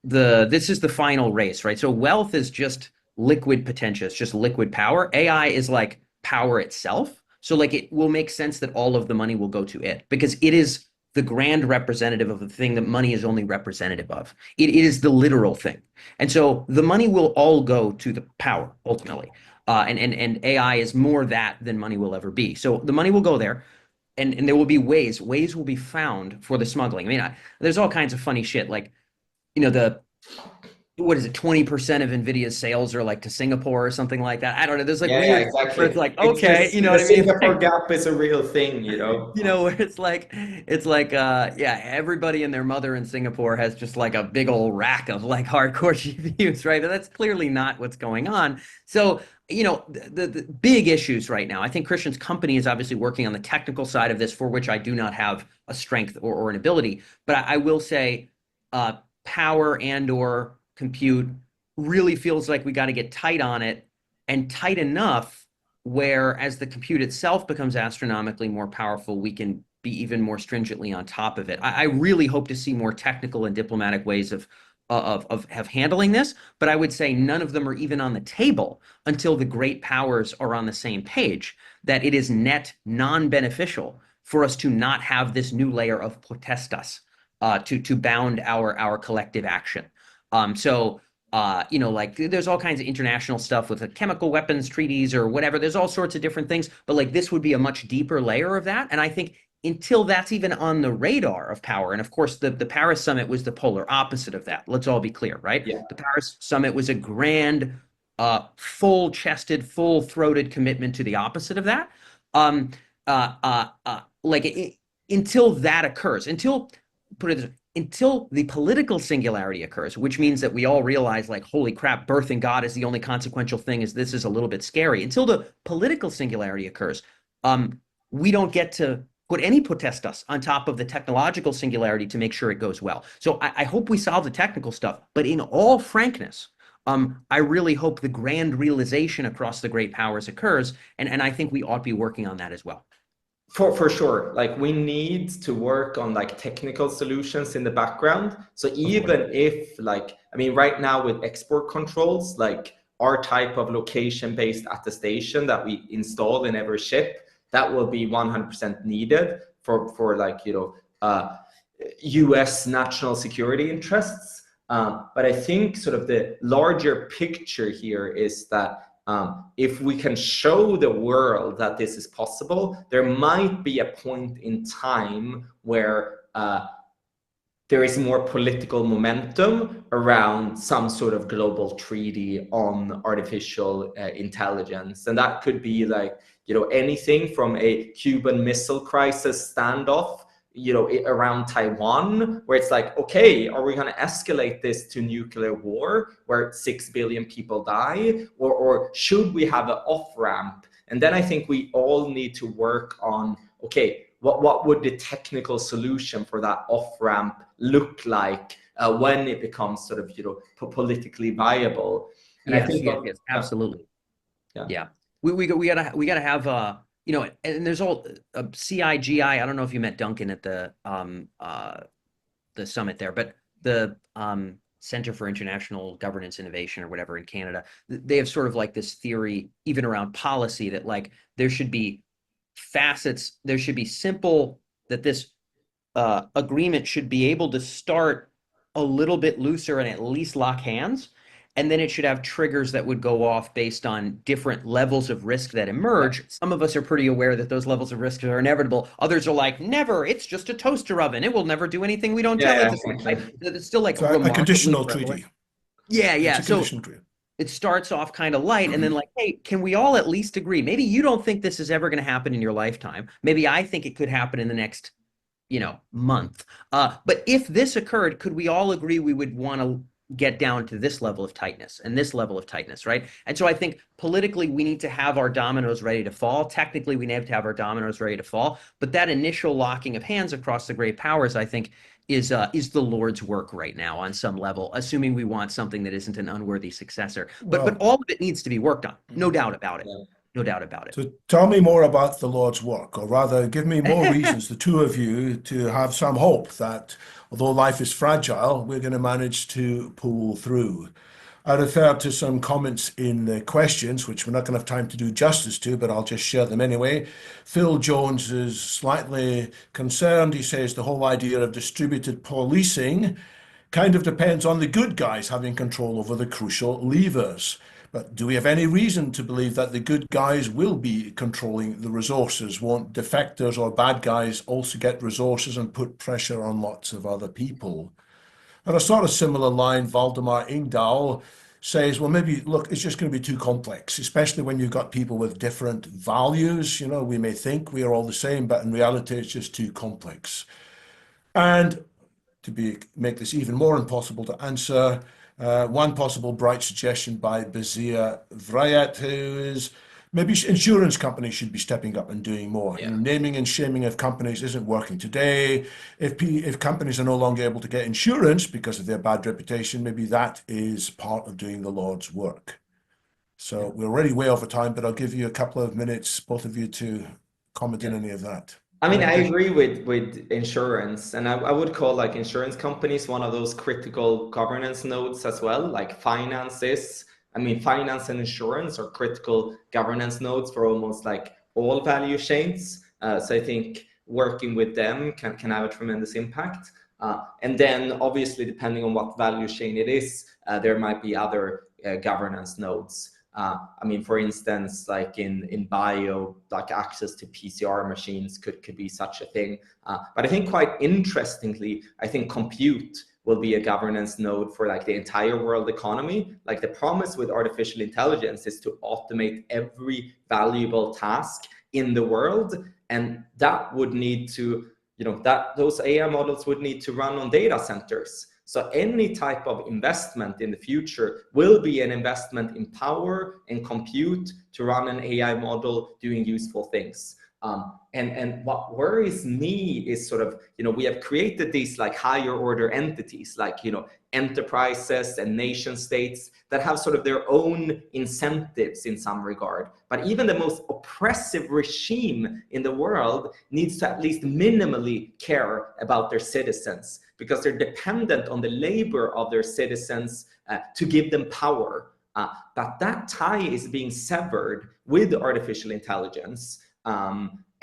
C: is the final race, right? So wealth is just liquid potential, it's just liquid power. AI is like power itself. So like it will make sense that all of the money will go to it because it is the grand representative of the thing that money is only representative of. It is the literal thing. And so the money will all go to the power ultimately. And AI is more that than money will ever be. So the money will go there. And there will be ways will be found for the smuggling. I mean, there's all kinds of funny shit like, what is it, 20% of NVIDIA's sales are like to Singapore or something like that. I don't know. There's like weird
B: exactly.
C: where it's like, okay,
B: just,
C: you know what I mean?
B: Singapore gap is a real thing,
C: Where it's like, everybody and their mother in Singapore has just like a big old rack of like hardcore GPUs, right? But that's clearly not what's going on. So, the big issues right now, I think Kristian's company is obviously working on the technical side of this, for which I do not have a strength or an ability. But I will say, power and or compute really feels like we got to get tight on it, and tight enough where as the compute itself becomes astronomically more powerful, we can be even more stringently on top of it. I really hope to see more technical and diplomatic ways of handling this, but I would say none of them are even on the table until the great powers are on the same page, that it is net non-beneficial for us to not have this new layer of potestas to bound our collective action. Like there's all kinds of international stuff with the chemical weapons treaties or whatever. There's all sorts of different things, but like this would be a much deeper layer of that. And I think until that's even on the radar of power, and of course the Paris summit was the polar opposite of that. Let's all be clear, right?
B: Yeah.
C: The Paris summit was a grand, full-chested, full-throated commitment to the opposite of that. Until that occurs, until the political singularity occurs, which means that we all realize like, holy crap, birthing God is the only consequential thing, this is a little bit scary. Until the political singularity occurs, we don't get to put any potestas on top of the technological singularity to make sure it goes well. So I hope we solve the technical stuff, but in all frankness, I really hope the grand realization across the great powers occurs, and I think we ought to be working on that as well.
B: For sure, like we need to work on like technical solutions in the background. So even if right now with export controls, like our type of location-based attestation that we install in every ship, that will be 100% needed for US national security interests. But I think sort of the larger picture here is that if we can show the world that this is possible, there might be a point in time where there is more political momentum around some sort of global treaty on artificial intelligence. And that could be like, anything from a Cuban Missile Crisis standoff around Taiwan, where it's like, okay, are we going to escalate this to nuclear war where 6 billion people die, or should we have an off-ramp? And then I think we all need to work on, okay, what would the technical solution for that off-ramp look like when it becomes sort of politically viable? And
C: yes,
B: I think
C: yes, absolutely. Yeah. We gotta have you know, and there's all CIGI. I don't know if you met Duncan at the summit there, but the Center for International Governance Innovation or whatever in Canada, they have sort of like this theory, even around policy, that like there should be facets, there should be simple, that this agreement should be able to start a little bit looser and at least lock hands. And then it should have triggers that would go off based on different levels of risk that emerge. Some of us are pretty aware that those levels of risk are inevitable. Others are like, never, it's just a toaster oven. It will never do anything we don't tell it to. Right? It's still like
A: so a
C: remarkably
A: conditional
C: prevalent.
A: treaty.
C: Yeah, yeah.
A: It's a conditional treaty.
C: It starts off kind of light and then like, hey, can we all at least agree? Maybe you don't think this is ever going to happen in your lifetime. Maybe I think it could happen in the next, you know, month. But if this occurred, could we all agree we would want to get down to this level of tightness and this level of tightness, right? And so I think politically we need to have our dominoes ready to fall. Technically, we need to have our dominoes ready to fall. But that initial locking of hands across the great powers, I think, is the Lord's work right now on some level, assuming we want something that isn't an unworthy successor. But all of it needs to be worked on, no doubt about it. No doubt about it.
A: So tell me more about the Lord's work, or rather give me more reasons, the two of you, to have some hope that although life is fragile, we're going to manage to pull through. I referred to some comments in the questions, which we're not going to have time to do justice to, but I'll just share them anyway. Phil Jones is slightly concerned. He says the whole idea of distributed policing kind of depends on the good guys having control over the crucial levers. But do we have any reason to believe that the good guys will be controlling the resources? Won't defectors or bad guys also get resources and put pressure on lots of other people? On a sort of similar line, Valdemar Ingdahl says, well, maybe, look, it's just going to be too complex, especially when you've got people with different values. You know, we may think we are all the same, but in reality, it's just too complex. And to make this even more impossible to answer, one possible bright suggestion by Bazia Vrayat, who is maybe insurance companies should be stepping up and doing more.
B: Yeah.
A: You know, naming and shaming of companies isn't working today. If companies are no longer able to get insurance because of their bad reputation, maybe that is part of doing the Lord's work. So we're already way over time, but I'll give you a couple of minutes, both of you, to comment on any of that.
B: I mean, I agree with insurance, and I would call like insurance companies one of those critical governance nodes as well, like finances. I mean, finance and insurance are critical governance nodes for almost like all value chains. So I think working with them can have a tremendous impact. And then obviously, depending on what value chain it is, there might be other governance nodes. I mean, for instance, like in bio, like access to PCR machines could be such a thing. But I think quite interestingly, I think compute will be a governance node for like the entire world economy. Like the promise with artificial intelligence is to automate every valuable task in the world. And that would need to, you know, those AI models would need to run on data centers. So any type of investment in the future will be an investment in power and compute to run an AI model doing useful things. And what worries me is sort of, you know, we have created these like higher order entities, like, you know, enterprises and nation states that have sort of their own incentives in some regard. But even the most oppressive regime in the world needs to at least minimally care about their citizens, because they're dependent on the labor of their citizens to give them power. But that tie is being severed with artificial intelligence.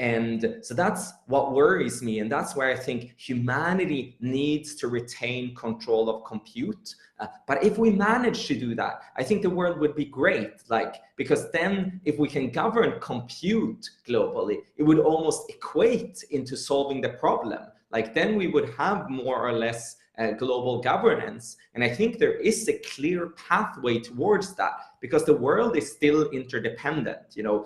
B: And so that's what worries me. And that's where I think humanity needs to retain control of compute. But if we manage to do that, I think the world would be great. Like, because then if we can govern compute globally, it would almost equate into solving the problem. Like then we would have more or less global governance. And I think there is a clear pathway towards that, because the world is still interdependent. You know,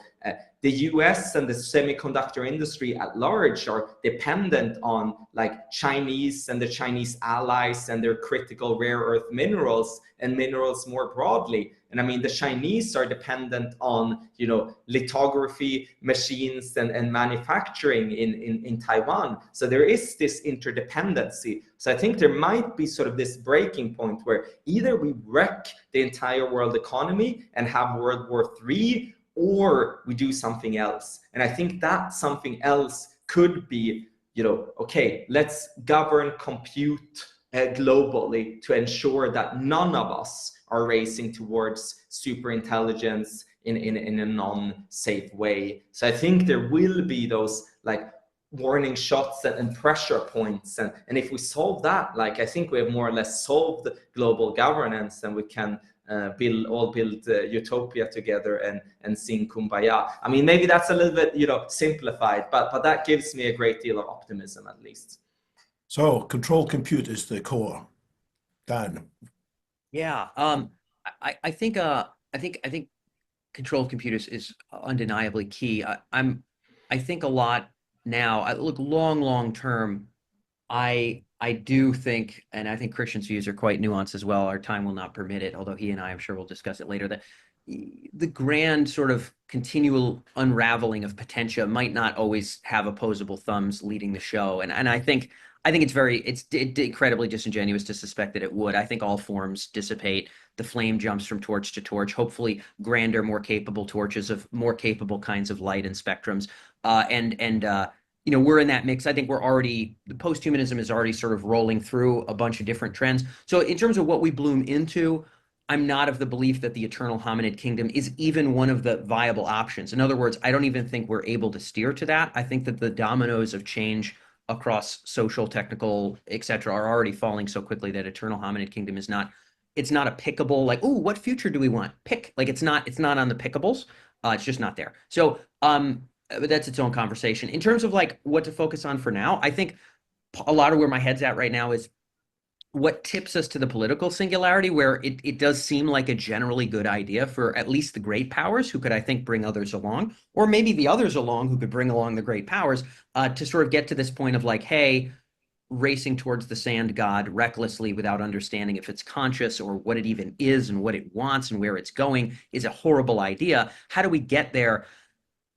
B: the US and the semiconductor industry at large are dependent on like Chinese and the Chinese allies and their critical rare earth minerals and minerals more broadly. And I mean, the Chinese are dependent on, you know, lithography machines and manufacturing in Taiwan. So there is this interdependency. So I think there might be sort of this breaking point where either we wreck the entire world economy and have World War III, or we do something else. And I think that something else could be, okay, let's govern compute globally to ensure that none of us are racing towards super intelligence in a non-safe way. So I think there will be those like warning shots and pressure points, and if we solve that, like, I think we have more or less solved global governance, and we can build utopia together and sing kumbaya. I mean, maybe that's a little bit simplified, but that gives me a great deal of optimism, at least.
A: So control compute is the core. Dan.
C: Yeah, I think controlled compute is undeniably key. I think a lot now. I look long term. I do think, and I think Kristian's views are quite nuanced as well. Our time will not permit it, although he and I'm sure we'll discuss it later, that the grand sort of continual unraveling of potentia might not always have opposable thumbs leading the show. And I think it's incredibly disingenuous to suspect that it would. I think all forms dissipate. The flame jumps from torch to torch, hopefully grander, more capable torches of more capable kinds of light and spectrums. We're in that mix. I think the posthumanism is already sort of rolling through a bunch of different trends. So in terms of what we bloom into, I'm not of the belief that the eternal hominid kingdom is even one of the viable options. In other words, I don't even think we're able to steer to that. I think that the dominoes of change across social, technical, etc., are already falling so quickly that eternal hominid kingdom is not. It's not a pickable, like, oh, what future do we want? Pick. Like, it's not on the pickables. It's just not there. So but that's its own conversation. In terms of like what to focus on for now, I think a lot of where my head's at right now is what tips us to the political singularity, where it does seem like a generally good idea for at least the great powers, who could, I think, bring others along, or maybe the others along who could bring along the great powers, to sort of get to this point of like, hey, racing towards the sand god recklessly without understanding if it's conscious or what it even is and what it wants and where it's going is a horrible idea. How do we get there?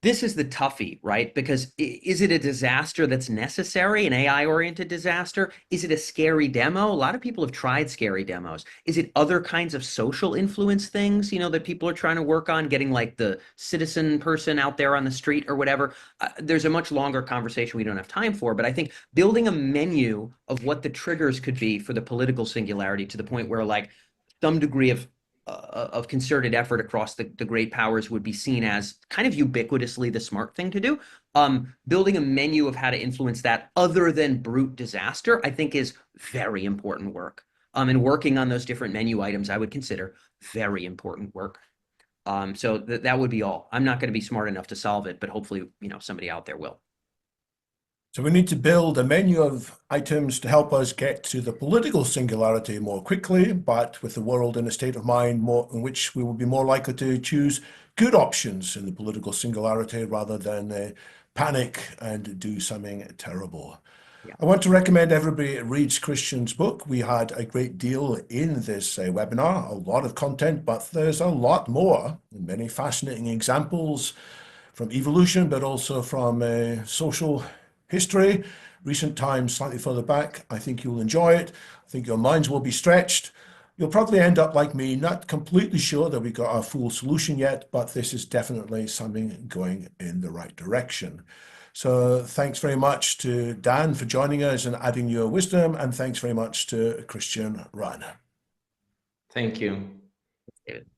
C: This is the toughie, right? Because is it a disaster that's necessary, an AI-oriented disaster? Is it a scary demo? A lot of people have tried scary demos. Is it other kinds of social influence things, that people are trying to work on, getting like the citizen person out there on the street or whatever? There's a much longer conversation we don't have time for, but I think building a menu of what the triggers could be for the political singularity to the point where like some degree of concerted effort across the great powers would be seen as kind of ubiquitously the smart thing to do. Building a menu of how to influence that other than brute disaster, I think, is very important work. And working on those different menu items, I would consider very important work. So that would be all. I'm not going to be smart enough to solve it, but hopefully, somebody out there will.
A: So we need to build a menu of items to help us get to the political singularity more quickly, but with the world in a state of mind in which we will be more likely to choose good options in the political singularity rather than panic and do something terrible. Yeah. I want to recommend everybody reads Kristian's book. We had a great deal in this webinar, a lot of content, but there's a lot more, and many fascinating examples from evolution, but also from social history, recent times, slightly further back. I think you'll enjoy it. I think your minds will be stretched. You'll probably end up like me, not completely sure that we got a full solution yet, but this is definitely something going in the right direction. So thanks very much to Dan for joining us and adding your wisdom, and thanks very much to Kristian Rönn.
B: Thank you.
C: David.